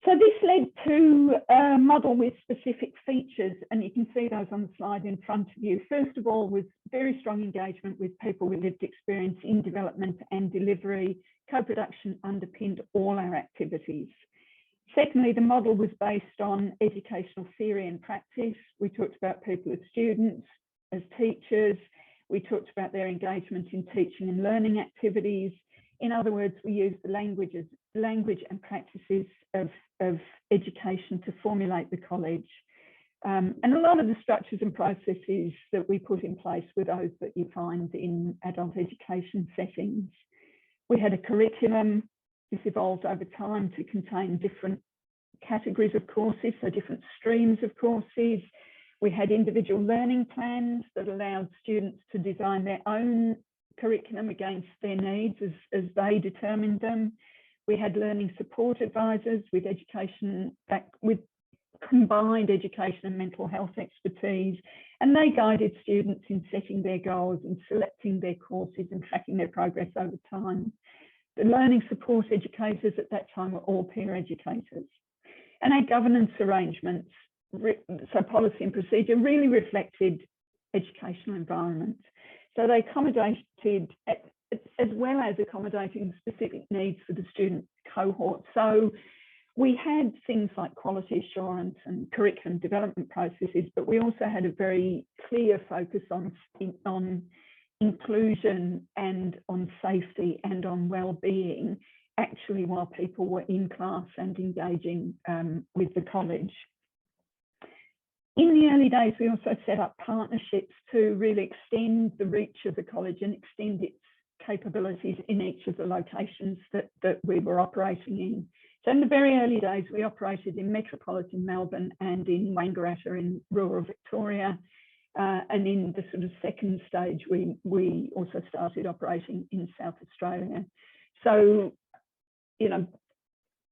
So this led to a model with specific features, and you can see those on the slide in front of you. First of all, was very strong engagement with people with lived experience in development and delivery. Co-production underpinned all our activities. Secondly, the model was based on educational theory and practice. We talked about people as students, as teachers. We talked about their engagement in teaching and learning activities. In other words, we used the language and practices of education to formulate the college. And a lot of the structures and processes that we put in place were those that you find in adult education settings. We had a curriculum. This evolved over time to contain different categories of courses, so different streams of courses. We had individual learning plans that allowed students to design their own curriculum against their needs as they determined them. We had learning support advisors with combined education and mental health expertise, and they guided students in setting their goals, in selecting their courses and tracking their progress over time. The learning support educators at that time were all peer educators. And our governance arrangements, so policy and procedure, really reflected educational environment. So they accommodated, as well as accommodating specific needs for the student cohort. So we had things like quality assurance and curriculum development processes, but we also had a very clear focus on inclusion and on safety and on well-being, actually while people were in class and engaging with the college. In the early days, we also set up partnerships to really extend the reach of the college and extend its capabilities in each of the locations that we were operating in. So in the very early days, we operated in metropolitan Melbourne and in Wangaratta in rural Victoria. And in the sort of second stage, we also started operating in South Australia. So, you know,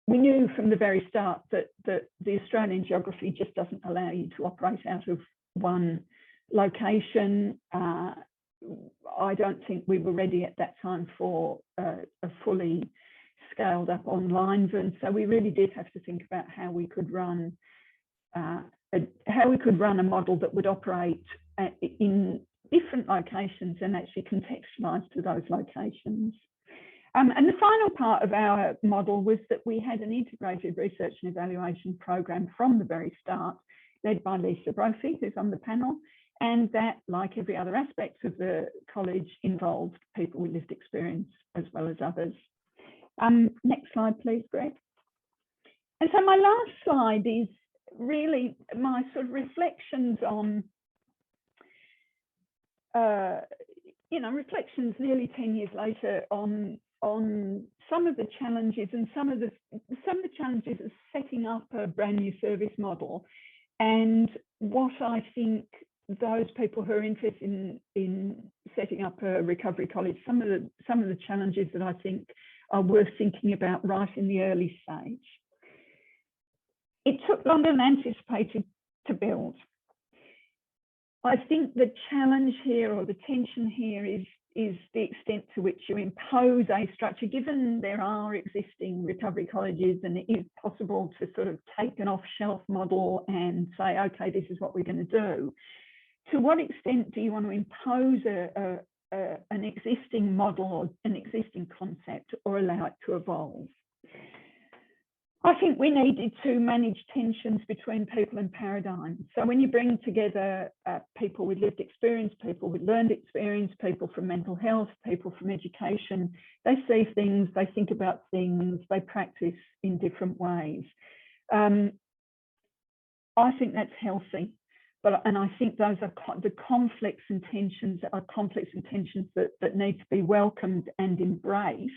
we knew from the very start that the Australian geography just doesn't allow you to operate out of one location. I don't think we were ready at that time for a fully scaled up online version. So we really did have to think about how we could run a model that would operate in different locations and actually contextualised to those locations. And the final part of our model was that we had an integrated research and evaluation program from the very start, led by Lisa Brophy, who's on the panel, and that, like every other aspect of the college, involved people with lived experience as well as others. Next slide, please, Greg. And so my last slide is really my sort of reflections on, reflections nearly 10 years later on some of the challenges and some of the challenges of setting up a brand new service model, and what I think those people who are interested in setting up a recovery college, some of the challenges that I think are worth thinking about right in the early stage. It took longer than anticipated to build. I think the challenge here, or the tension here, is the extent to which you impose a structure, given there are existing recovery colleges and it is possible to sort of take an off-shelf model and say, okay, this is what we're going to do. To what extent do you want to impose an existing model or an existing concept, or allow it to evolve? I think we needed to manage tensions between people and paradigms. So when you bring together people with lived experience, people with learned experience, people from mental health, people from education, they see things, they think about things, they practice in different ways. I think that's healthy. And I think those are the conflicts and tensions that need to be welcomed and embraced.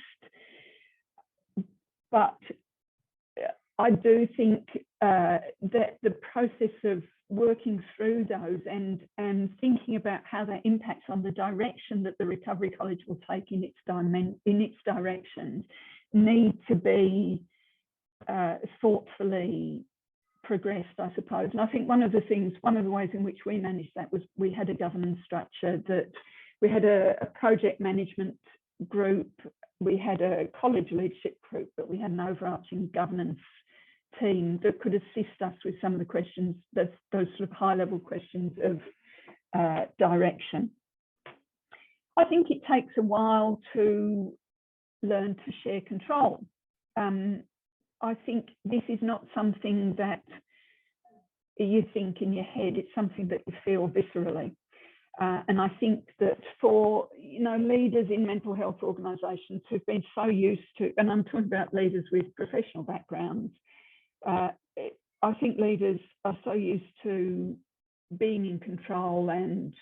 But I do think that the process of working through those and thinking about how that impacts on the direction that the Recovery College will take in its direction need to be thoughtfully progressed, I suppose. And I think one of the ways in which we managed that was we had a governance structure, that we had a project management group, we had a college leadership group, but we had an overarching governance team that could assist us with some of the questions, those sort of high-level questions of direction. I think it takes a while to learn to share control. I think this is not something that you think in your head, it's something that you feel viscerally. And I think that for leaders in mental health organisations who've been so used to, and I'm talking about leaders with professional backgrounds, I think leaders are so used to being in control and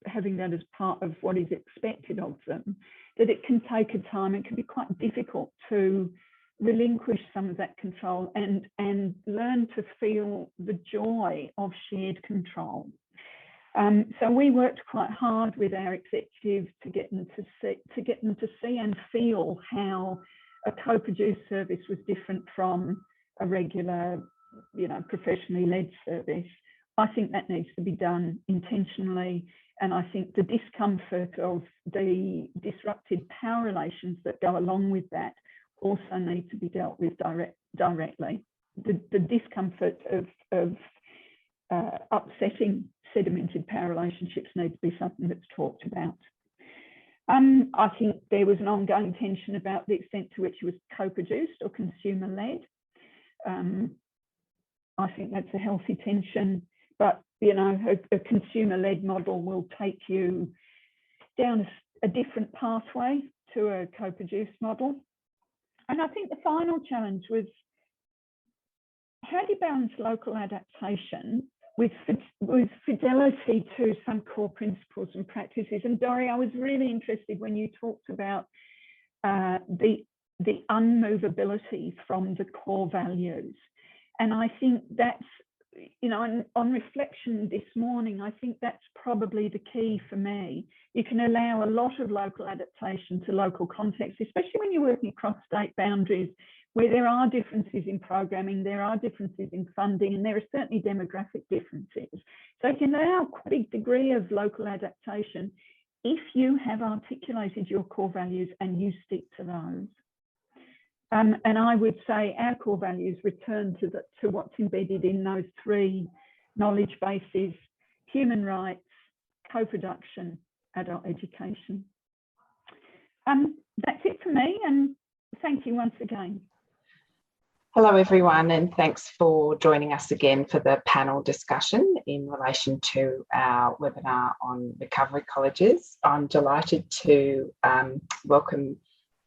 having that as part of what is expected of them, that it can take a time, it can be quite difficult to relinquish some of that control and learn to feel the joy of shared control. So we worked quite hard with our executives to get them to see and feel how a co-produced service was different from a regular, professionally led service. I think that needs to be done intentionally, and I think the discomfort of the disrupted power relations that go along with that also need to be dealt with directly. The discomfort of upsetting sedimented power relationships need to be something that's talked about. I think there was an ongoing tension about the extent to which it was co-produced or consumer-led. I think that's a healthy tension, but a consumer-led model will take you down a different pathway to a co-produced model. And I think the final challenge was, how do you balance local adaptation with fidelity to some core principles and practices? And Dori, I was really interested when you talked about the unmovability from the core values. And I think that's, on reflection this morning, I think that's probably the key for me. You can allow a lot of local adaptation to local context, especially when you're working across state boundaries, where there are differences in programming, there are differences in funding, and there are certainly demographic differences. So you can allow quite a big degree of local adaptation if you have articulated your core values and you stick to those. And I would say our core values return to what's embedded in those three knowledge bases: human rights, co-production, adult education. That's it for me, and thank you once again. Hello everyone, and thanks for joining us again for the panel discussion in relation to our webinar on recovery colleges. I'm delighted to welcome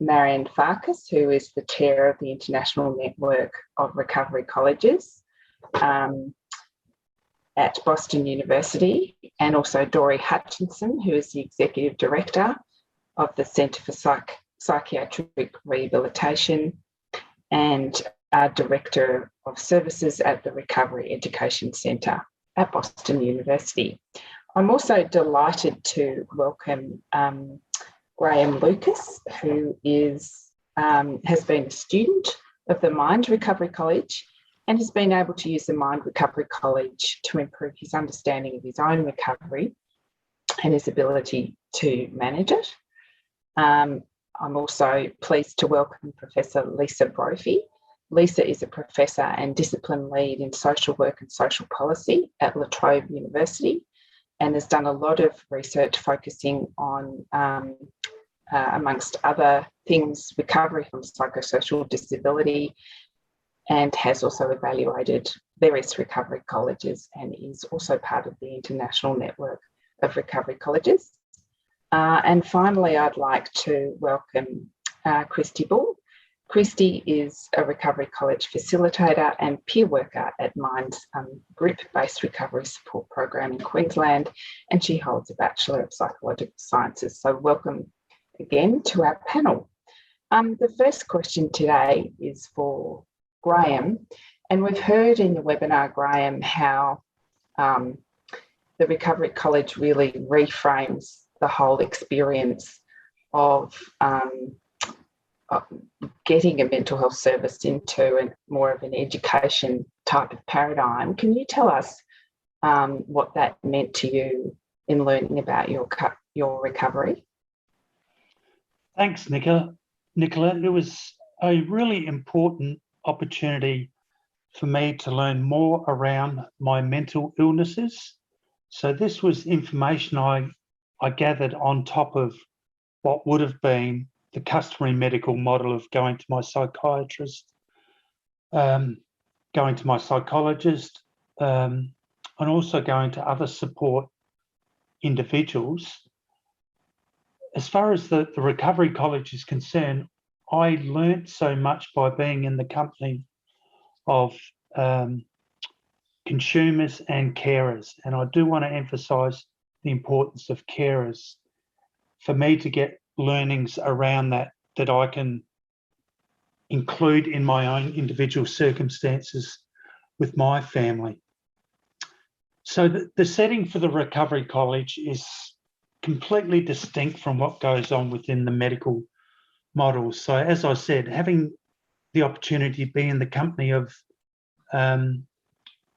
Marianne Farkas, who is the chair of the International Network of Recovery Colleges at Boston University, and also Dori Hutchinson, who is the executive director of the Centre for Psychiatric Rehabilitation and Director of Services at the Recovery Education Centre at Boston University. I'm also delighted to welcome Graham Lucas, who is has been a student of the Mind Recovery College and has been able to use the Mind Recovery College to improve his understanding of his own recovery and his ability to manage it. I'm also pleased to welcome Professor Lisa Brophy. Lisa is a professor and discipline lead in social work and social policy at La Trobe University and has done a lot of research focusing on, amongst other things, recovery from psychosocial disability, and has also evaluated various recovery colleges and is also part of the International Network of Recovery Colleges. And finally, I'd like to welcome Christy Bull. Christy is a recovery college facilitator and peer worker at Mind's group-based recovery support program in Queensland, and she holds a Bachelor of Psychological Sciences. So welcome again to our panel. The first question today is for Graham, and we've heard in the webinar, Graham, how the Recovery College really reframes the whole experience of getting a mental health service into more of an education type of paradigm. Can you tell us what that meant to you in learning about your recovery? Thanks, Nicola. It was a really important opportunity for me to learn more around my mental illnesses. So this was information I gathered on top of what would have been the customary medical model of going to my psychiatrist, going to my psychologist, and also going to other support individuals. As far as the Recovery College is concerned, I learnt so much by being in the company of consumers and carers. And I do want to emphasise the importance of carers for me to get learnings around that I can include in my own individual circumstances with my family. So the setting for the Recovery College is completely distinct from what goes on within the medical model. So as I said, having the opportunity to be in the company of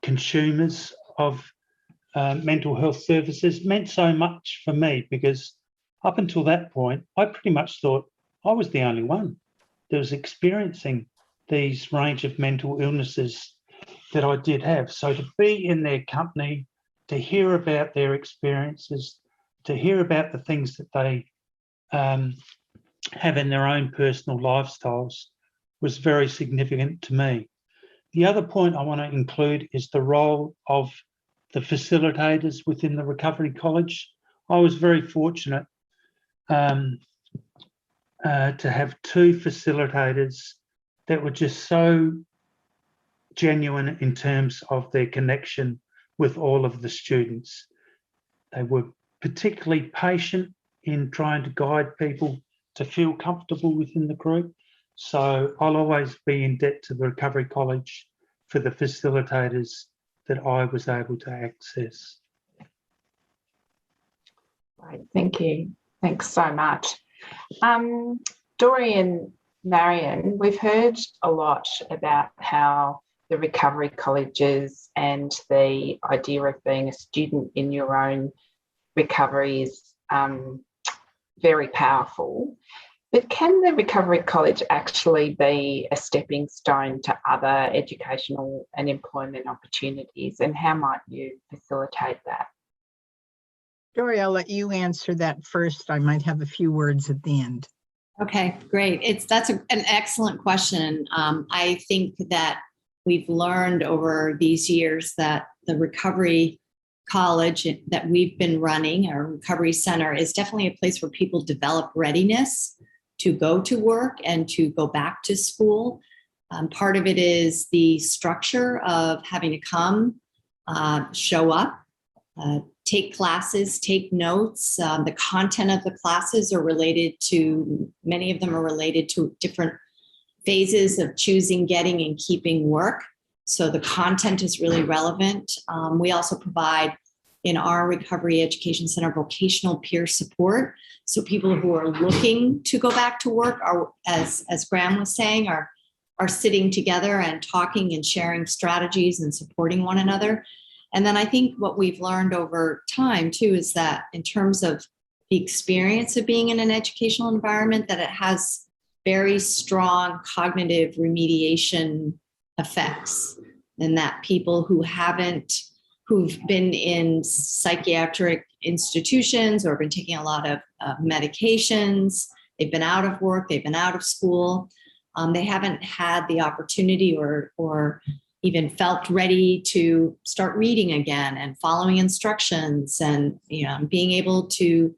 consumers of mental health services meant so much for me, because up until that point, I pretty much thought I was the only one that was experiencing these range of mental illnesses that I did have. So to be in their company, to hear about their experiences, to hear about the things that they have in their own personal lifestyles was very significant to me. The other point I want to include is the role of the facilitators within the Recovery College. I was very fortunate to have two facilitators that were just so genuine in terms of their connection with all of the students. They were particularly patient in trying to guide people to feel comfortable within the group. So I'll always be in debt to the Recovery College for the facilitators that I was able to access. Right, thank you. Thanks so much. Dori and Marianne, we've heard a lot about how the recovery colleges and the idea of being a student in your own recovery is very powerful. But can the Recovery College actually be a stepping stone to other educational and employment opportunities, and how might you facilitate that? Dori, I'll let you answer that first. I might have a few words at the end. Okay, great. That's an excellent question. I think that we've learned over these years that the recovery college that we've been running, our recovery center, is definitely a place where people develop readiness to go to work and to go back to school. Part of it is the structure of having to come, show up, take classes, take notes. The content of the classes are related to, many of them are related to different phases of choosing, getting, and keeping work. So the content is really relevant. We also provide in our recovery education center vocational peer support. So people who are looking to go back to work are, as Graham was saying, are sitting together and talking and sharing strategies and supporting one another. And then I think what we've learned over time too is that in terms of the experience of being in an educational environment, that it has very strong cognitive remediation effects, and that people who've been in psychiatric institutions or been taking a lot of medications, they've been out of work, they've been out of school, they haven't had the opportunity or even felt ready to start reading again and following instructions and being able to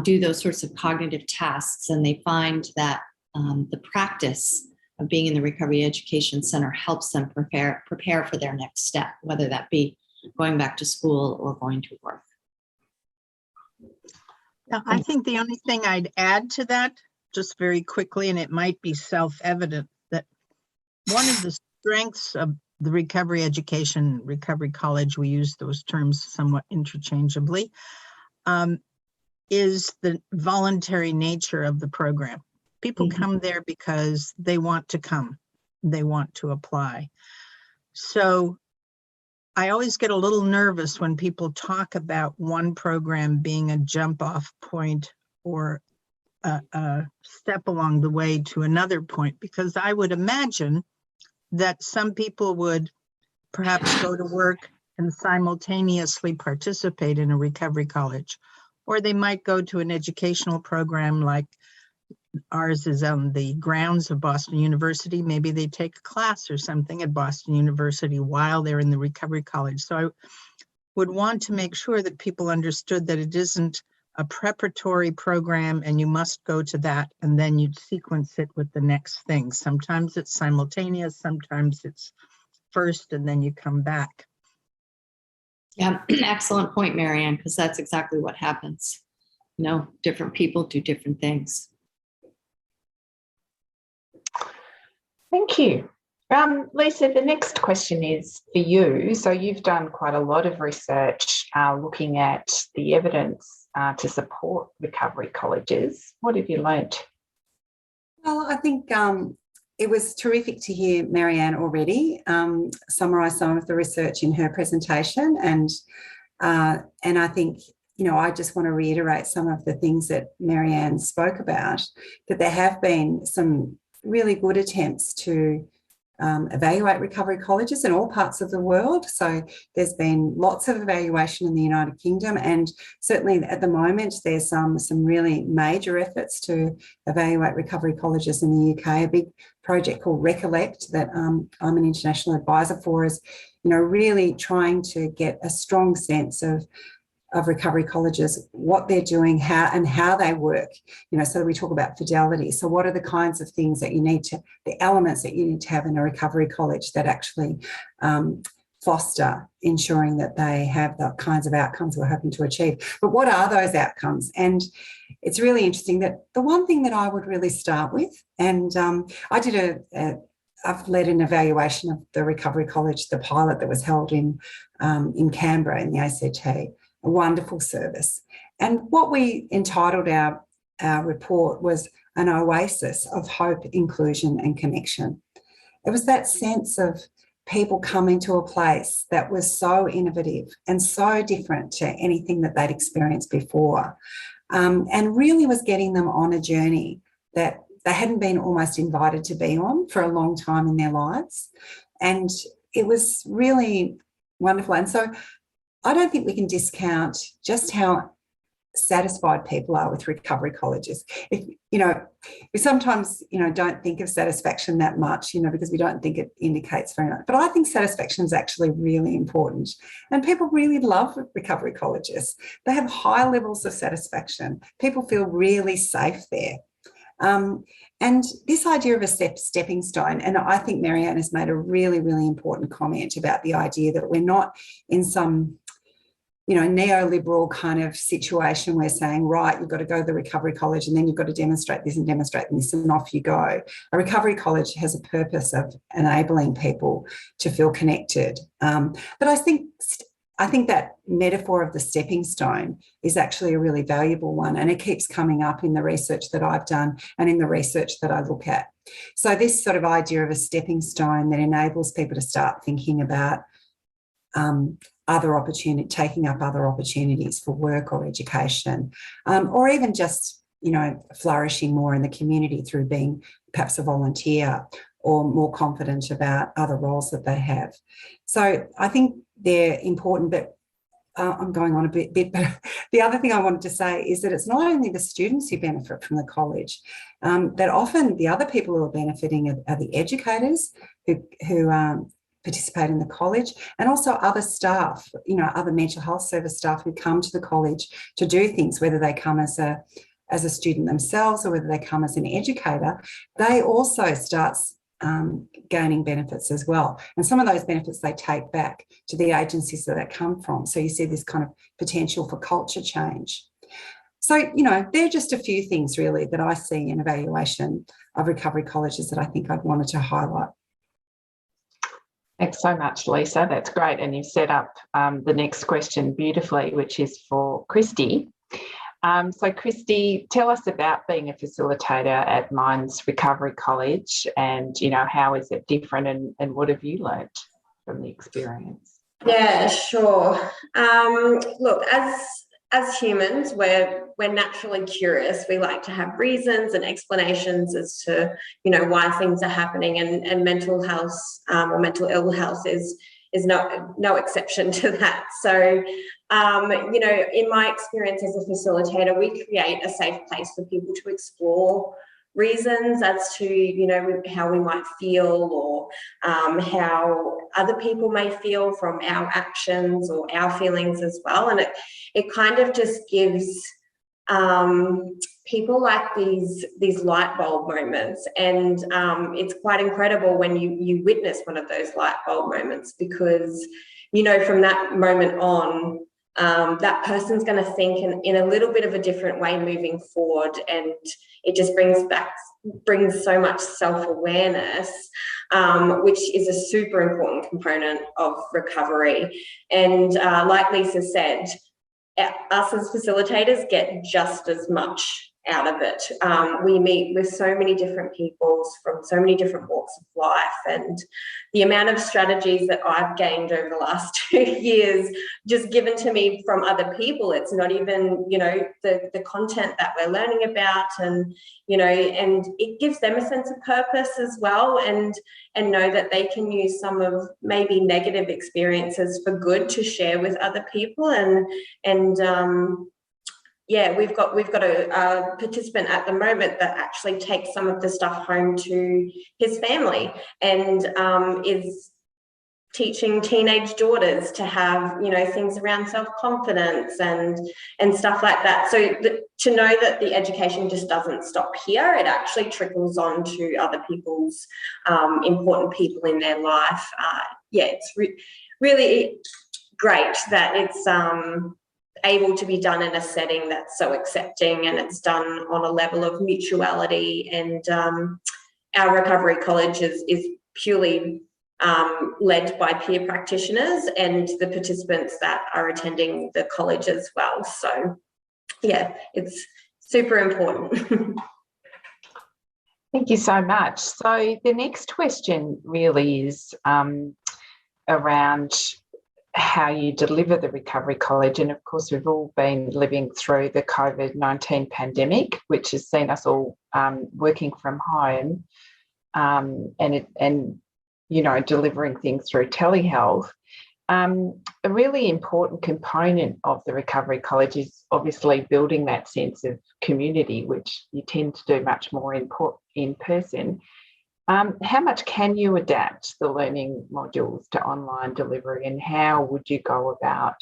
do those sorts of cognitive tasks. And they find that the practice of being in the Recovery Education Center helps them prepare for their next step, whether that be going back to school or going to work. Now, I think the only thing I'd add to that, just very quickly, and it might be self-evident, that one of the strengths of the recovery college, we use those terms somewhat interchangeably, is the voluntary nature of the program. People come there because they want to come, they want to apply. So I always get a little nervous when people talk about one program being a jump off point or a step along the way to another point, because I would imagine that some people would perhaps go to work and simultaneously participate in a recovery college, or they might go to an educational program like ours is on the grounds of Boston University. Maybe they take a class or something at Boston University while they're in the recovery college. So I would want to make sure that people understood that it isn't a preparatory program and you must go to that and then you'd sequence it with the next thing. Sometimes it's simultaneous, sometimes it's first and then you come back. Yeah, excellent point, Marianne, because that's exactly what happens. Different people do different things. Thank you. Lisa, the next question is for you. So you've done quite a lot of research looking at the evidence to support recovery colleges. What have you learnt? Well, I think it was terrific to hear Marianne already summarise some of the research in her presentation. And I think, I just want to reiterate some of the things that Marianne spoke about, that there have been some really good attempts to evaluate recovery colleges in all parts of the world. So there's been lots of evaluation in the United Kingdom, and certainly at the moment there's some really major efforts to evaluate recovery colleges in the UK. A big project called Recollect that I'm an international advisor for is, really trying to get a strong sense of recovery colleges, what they're doing, how they work, so we talk about fidelity. So what are the kinds of things that the elements that you need to have in a recovery college that actually foster ensuring that they have the kinds of outcomes we're hoping to achieve. But what are those outcomes? And it's really interesting that the one thing that I would really start with, and I've led an evaluation of the recovery college, the pilot that was held in Canberra in the ACT. A wonderful service. And what we entitled our report was an oasis of hope, inclusion and connection. It was that sense of people coming to a place that was so innovative and so different to anything that they'd experienced before, and really was getting them on a journey that they hadn't been almost invited to be on for a long time in their lives. And it was really wonderful. And so I don't think we can discount just how satisfied people are with recovery colleges. We sometimes, don't think of satisfaction that much, because we don't think it indicates very much. But I think satisfaction is actually really important. And people really love recovery colleges. They have high levels of satisfaction. People feel really safe there. And this idea of a stepping stone, and I think Marianne has made a really, really important comment about the idea that we're not in some neoliberal kind of situation where saying, right, you've got to go to the recovery college and then you've got to demonstrate this and off you go. A recovery college has a purpose of enabling people to feel connected. But I think that metaphor of the stepping stone is actually a really valuable one, and it keeps coming up in the research that I've done and in the research that I look at. So this sort of idea of a stepping stone that enables people to start thinking about taking up other opportunities for work or education, or even just, flourishing more in the community through being perhaps a volunteer or more confident about other roles that they have. So I think they're important, but I'm going on a bit, but the other thing I wanted to say is that it's not only the students who benefit from the college, that often the other people who are benefiting are the educators who participate in the college, and also other staff, other mental health service staff who come to the college to do things, whether they come as a student themselves or whether they come as an educator. They also start gaining benefits as well. And some of those benefits they take back to the agencies that they come from. So you see this kind of potential for culture change. So, they're just a few things really that I see in evaluation of recovery colleges that I think I'd wanted to highlight. Thanks so much, Lisa. That's great. And you've set up the next question beautifully, which is for Christy. So Christy, tell us about being a facilitator at Minds Recovery College, and, how is it different, and what have you learnt from the experience? Yeah, sure. Look, as humans, we're naturally curious. We like to have reasons and explanations as to, why things are happening, and mental health or mental ill health is no exception to that. So, in my experience as a facilitator, we create a safe place for people to explore reasons as to, how we might feel, or how other people may feel from our actions or our feelings as well. And it kind of just gives people like these light bulb moments, and it's quite incredible when you witness one of those light bulb moments, because from that moment on, that person's going to think in a little bit of a different way moving forward, and it just brings so much self-awareness, which is a super important component of recovery. And like Lisa said, us as facilitators get just as much out of it. We meet with so many different people from so many different walks of life, and the amount of strategies that I've gained over the last 2 years just given to me from other people. It's not even, the content that we're learning about, and, and it gives them a sense of purpose as well, and know that they can use some of maybe negative experiences for good to share with other people. Yeah, we've got a participant at the moment that actually takes some of the stuff home to his family, and is teaching teenage daughters to have, things around self-confidence and stuff like that. So to know that the education just doesn't stop here, it actually trickles on to other people's important people in their life. It's really great that it's able to be done in a setting that's so accepting, and it's done on a level of mutuality. And our recovery college is purely led by peer practitioners and the participants that are attending the college as well. So yeah, it's super important. Thank you so much. So the next question really is around how you deliver the recovery college. And of course, we've all been living through the COVID-19 pandemic, which has seen us all working from home, and delivering things through telehealth. a really important component of the Recovery College is obviously building that sense of community, which you tend to do much more in person. How much can you adapt the learning modules to online delivery, and how would you go about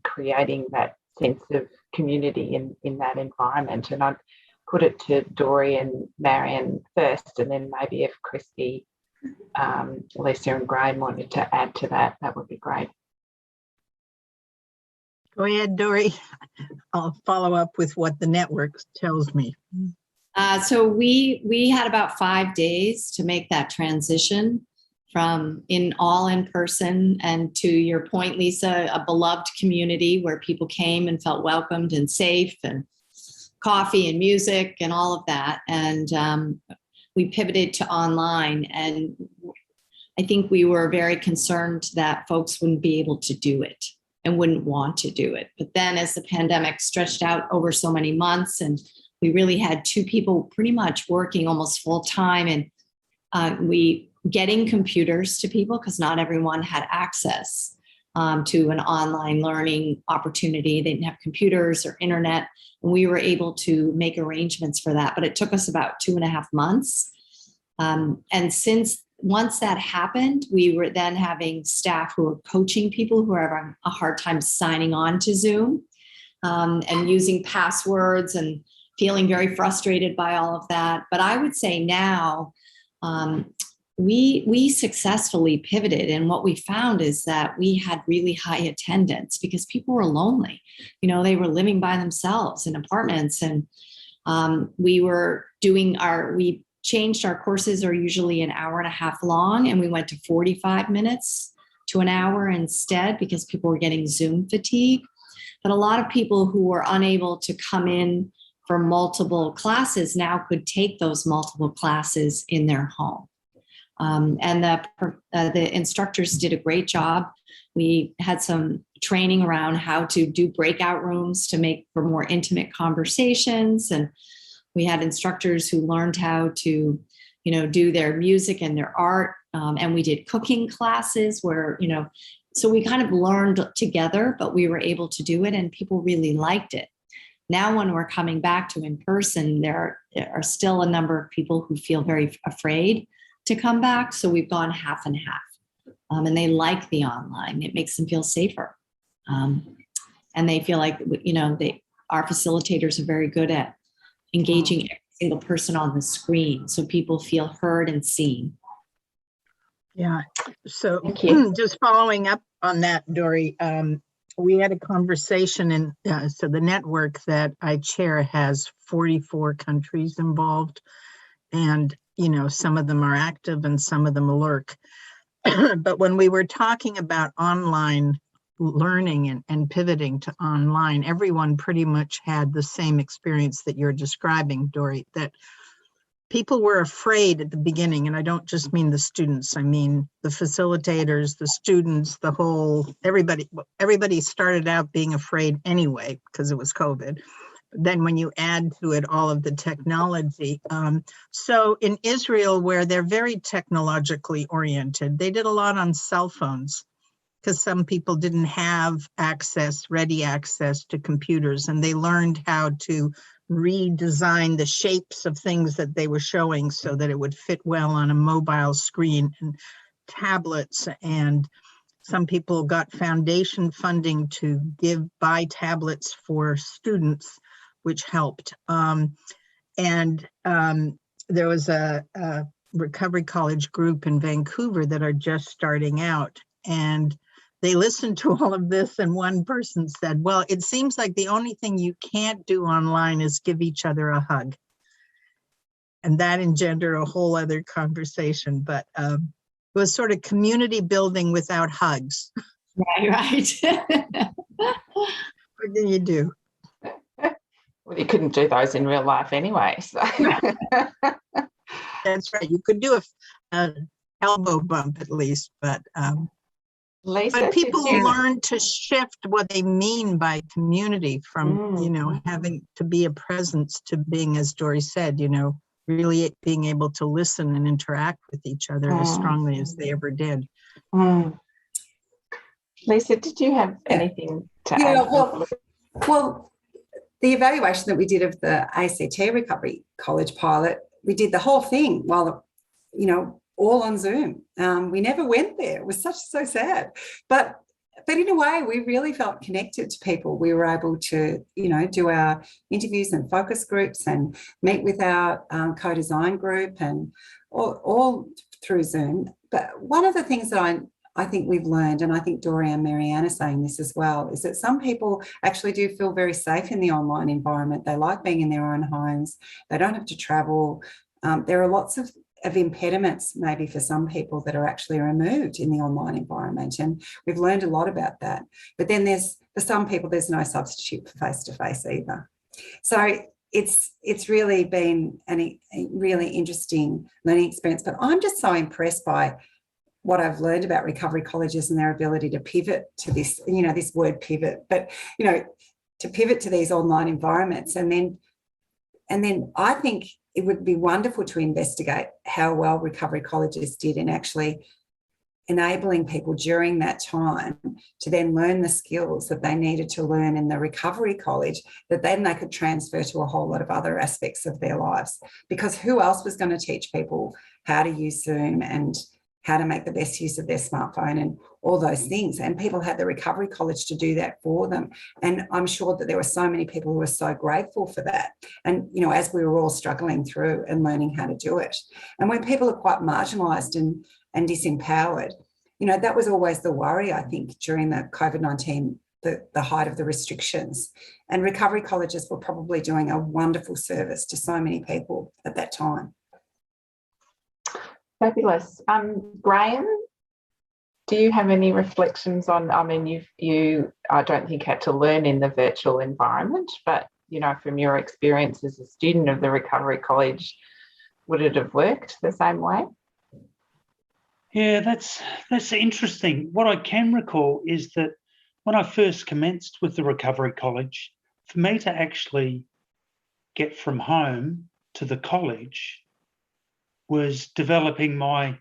creating that sense of community in that environment? And I'd put it to Dori and Marianne first, and then maybe if Christy, Lisa and Graham wanted to add to that, that would be great. Go ahead, Dori. I'll follow up with what the network tells me. So we had about 5 days to make that transition from all in person, and to your point, Lisa, a beloved community where people came and felt welcomed and safe, and coffee and music and all of that. And we pivoted to online, and I think we were very concerned that folks wouldn't be able to do it and wouldn't want to do it. But then as the pandemic stretched out over so many months, and we really had 2 people pretty much working almost full time, and we getting computers to people, because not everyone had access to an online learning opportunity. They didn't have computers or internet, and we were able to make arrangements for that. But it took us about 2.5 months. And once that happened, we were then having staff who were coaching people who are having a hard time signing on to Zoom, and using passwords and feeling very frustrated by all of that. But I would say now we successfully pivoted, and what we found is that we had really high attendance because people were lonely. They were living by themselves in apartments, and we changed our courses are usually an hour and a half long, and we went to 45 minutes to an hour instead, because people were getting Zoom fatigue. But a lot of people who were unable to come in for multiple classes now could take those multiple classes in their home. And the instructors did a great job. We had some training around how to do breakout rooms to make for more intimate conversations. And we had instructors who learned how to, do their music and their art. And we did cooking classes where, so we kind of learned together, but we were able to do it, and people really liked it. Now, when we're coming back to in person, there are still a number of people who feel very afraid to come back. So we've gone half and half, and they like the online. It makes them feel safer. And they feel like, our facilitators are very good at engaging every single person on the screen, so people feel heard and seen. Yeah. So just following up on that, Dori, we had a conversation, and so the network that I chair has 44 countries involved, and some of them are active and some of them lurk. But when we were talking about online learning and pivoting to online, everyone pretty much had the same experience that you're describing, Dori, that people were afraid at the beginning. And I don't just mean the students, I mean the facilitators, the students, everybody started out being afraid anyway, because it was COVID. Then when you add to it all of the technology. So in Israel, where they're very technologically oriented, they did a lot on cell phones, because some people didn't have ready access to computers, and they learned how to redesign the shapes of things that they were showing so that it would fit well on a mobile screen and tablets. And some people got foundation funding to buy tablets for students, which helped. There was a Recovery College group in Vancouver that are just starting out, and they listened to all of this, and one person said, well, it seems like the only thing you can't do online is give each other a hug. And that engendered a whole other conversation, but it was sort of community building without hugs. Right. What can you do? Well, you couldn't do those in real life anyway. So. That's right. You could do an elbow bump at least, but Lisa, but people learn to shift what they mean by community from, having to be a presence to being, as Dori said, really being able to listen and interact with each other as strongly as they ever did. Lisa, did you have Yeah. anything to Yeah, add? well, the evaluation that we did of the ACT Recovery College pilot, we did the whole thing while, you know, all on Zoom. We never went there. It was so sad. But in a way, we really felt connected to people. We were able to, you know, do our interviews and focus groups and meet with our co-design group and all through Zoom. But one of the things that I think we've learned, and I think Dori and Marianne are saying this as well, is that some people actually do feel very safe in the online environment. They like being in their own homes. They don't have to travel. There are lots of impediments maybe for some people that are actually removed in the online environment, and we've learned a lot about that. But then for some people there's no substitute for face-to-face either. So it's really been a really interesting learning experience. But I'm just so impressed by what I've learned about recovery colleges and their ability to pivot to this, you know, this word pivot, but, you know, to pivot to these online environments. And then I think it would be wonderful to investigate how well recovery colleges did in actually enabling people during that time to then learn the skills that they needed to learn in the recovery college, that then they could transfer to a whole lot of other aspects of their lives. Because who else was going to teach people how to use Zoom and how to make the best use of their smartphone and all those things? And people had the recovery college to do that for them. And I'm sure that there were so many people who were so grateful for that. And, you know, as we were all struggling through and learning how to do it. And when people are quite marginalised and disempowered, you know, that was always the worry, I think, during the COVID-19, the height of the restrictions. And recovery colleges were probably doing a wonderful service to so many people at that time. Fabulous. Graham, do you have any reflections on, I mean, you I don't think had to learn in the virtual environment, but, you know, from your experience as a student of the recovery college, would it have worked the same way? Yeah, that's interesting. What I can recall is that when I first commenced with the recovery college, for me to actually get from home to the college was developing my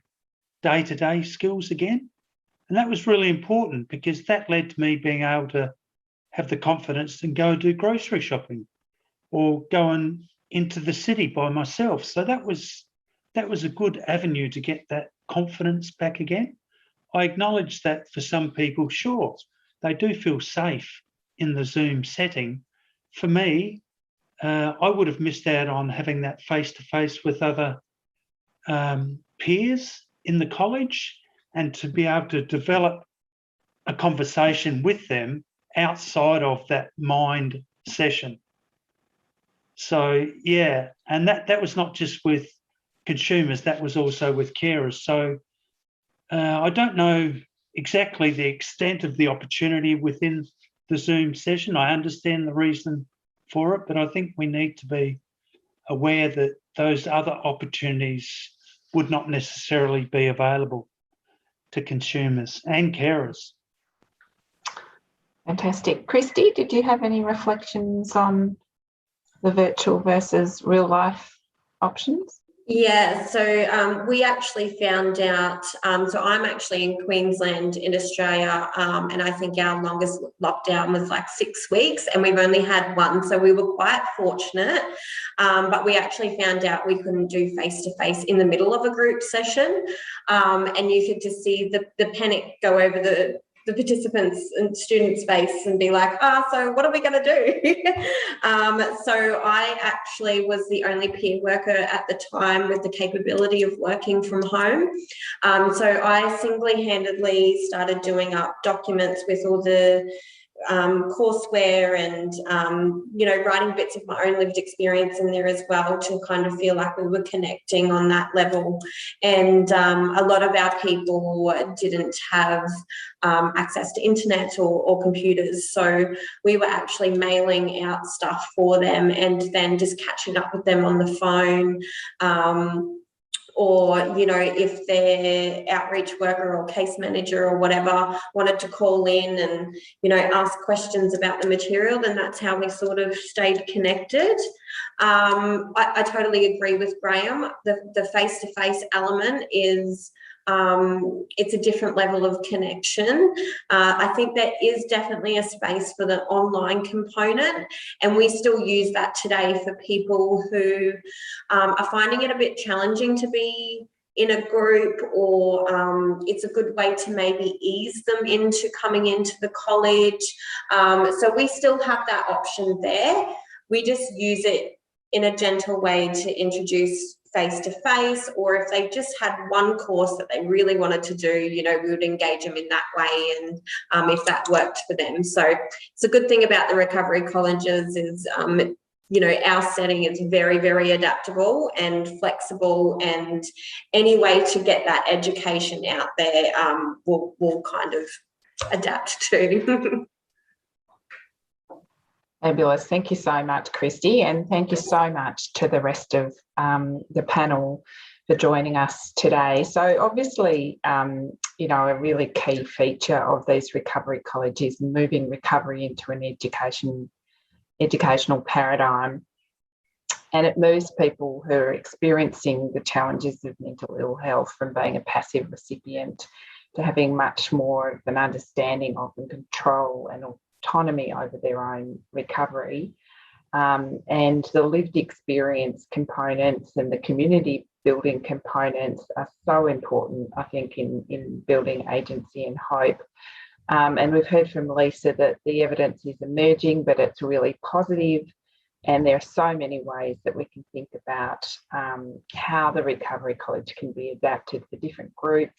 day-to-day skills again. And that was really important because that led to me being able to have the confidence to go do grocery shopping or going into the city by myself. So that was a good avenue to get that confidence back again. I acknowledge that for some people, sure, they do feel safe in the Zoom setting. For me, I would have missed out on having that face-to-face with other peers in the college and to be able to develop a conversation with them outside of that mind session. So, yeah, and that was not just with consumers, that was also with carers. So I don't know exactly the extent of the opportunity within the Zoom session. I understand the reason for it, but I think we need to be aware that those other opportunities would not necessarily be available to consumers and carers. Fantastic. Christy, did you have any reflections on the virtual versus real life options? Yeah, so we actually found out, so I'm actually in Queensland in Australia, and I think our longest lockdown was like 6 weeks and we've only had one, so we were quite fortunate, but we actually found out we couldn't do face-to-face in the middle of a group session, and you could just see the panic go over the participants and students' face and be like, so what are we going to do? So I actually was the only peer worker at the time with the capability of working from home. So I single-handedly started doing up documents with all the courseware and, you know, writing bits of my own lived experience in there as well to kind of feel like we were connecting on that level. And a lot of our people didn't have access to internet or computers. So we were actually mailing out stuff for them and then just catching up with them on the phone. Or, you know, if their outreach worker or case manager or whatever wanted to call in and, you know, ask questions about the material, then that's how we sort of stayed connected. I totally agree with Graham. The face-to-face element is it's a different level of connection. I think there is definitely a space for the online component, and we still use that today for people who are finding it a bit challenging to be in a group, or it's a good way to maybe ease them into coming into the college. So we still have that option there. We just use it in a gentle way to introduce face-to-face, or if they just had one course that they really wanted to do, you know, we would engage them in that way, and if that worked for them. So it's a good thing about the recovery colleges is, you know, our setting is very, very adaptable and flexible, and any way to get that education out there, we'll kind of adapt to. Fabulous. Thank you so much, Christy, and thank you so much to the rest of the panel for joining us today. So obviously, you know, a really key feature of these recovery colleges is moving recovery into an educational paradigm, and it moves people who are experiencing the challenges of mental ill health from being a passive recipient to having much more of an understanding of and control and autonomy over their own recovery. And the lived experience components and the community building components are so important, I think, in building agency and hope. And we've heard from Lisa that the evidence is emerging, but it's really positive. And there are so many ways that we can think about how the Recovery College can be adapted for different groups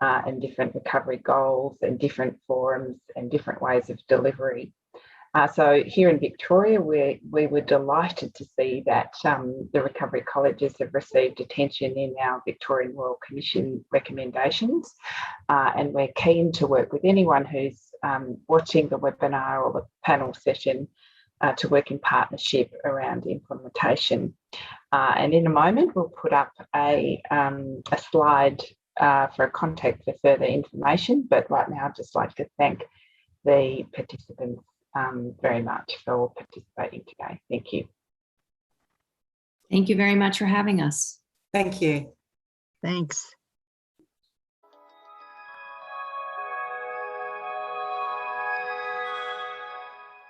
and different recovery goals and different forums and different ways of delivery. So here in Victoria, we were delighted to see that the recovery colleges have received attention in our Victorian Royal Commission recommendations, and we're keen to work with anyone who's watching the webinar or the panel session to work in partnership around implementation. And in a moment, we'll put up a slide for a contact for further information, but right now I'd just like to thank the participants very much for participating today. Thank you. Thank you very much for having us. Thank you. Thanks.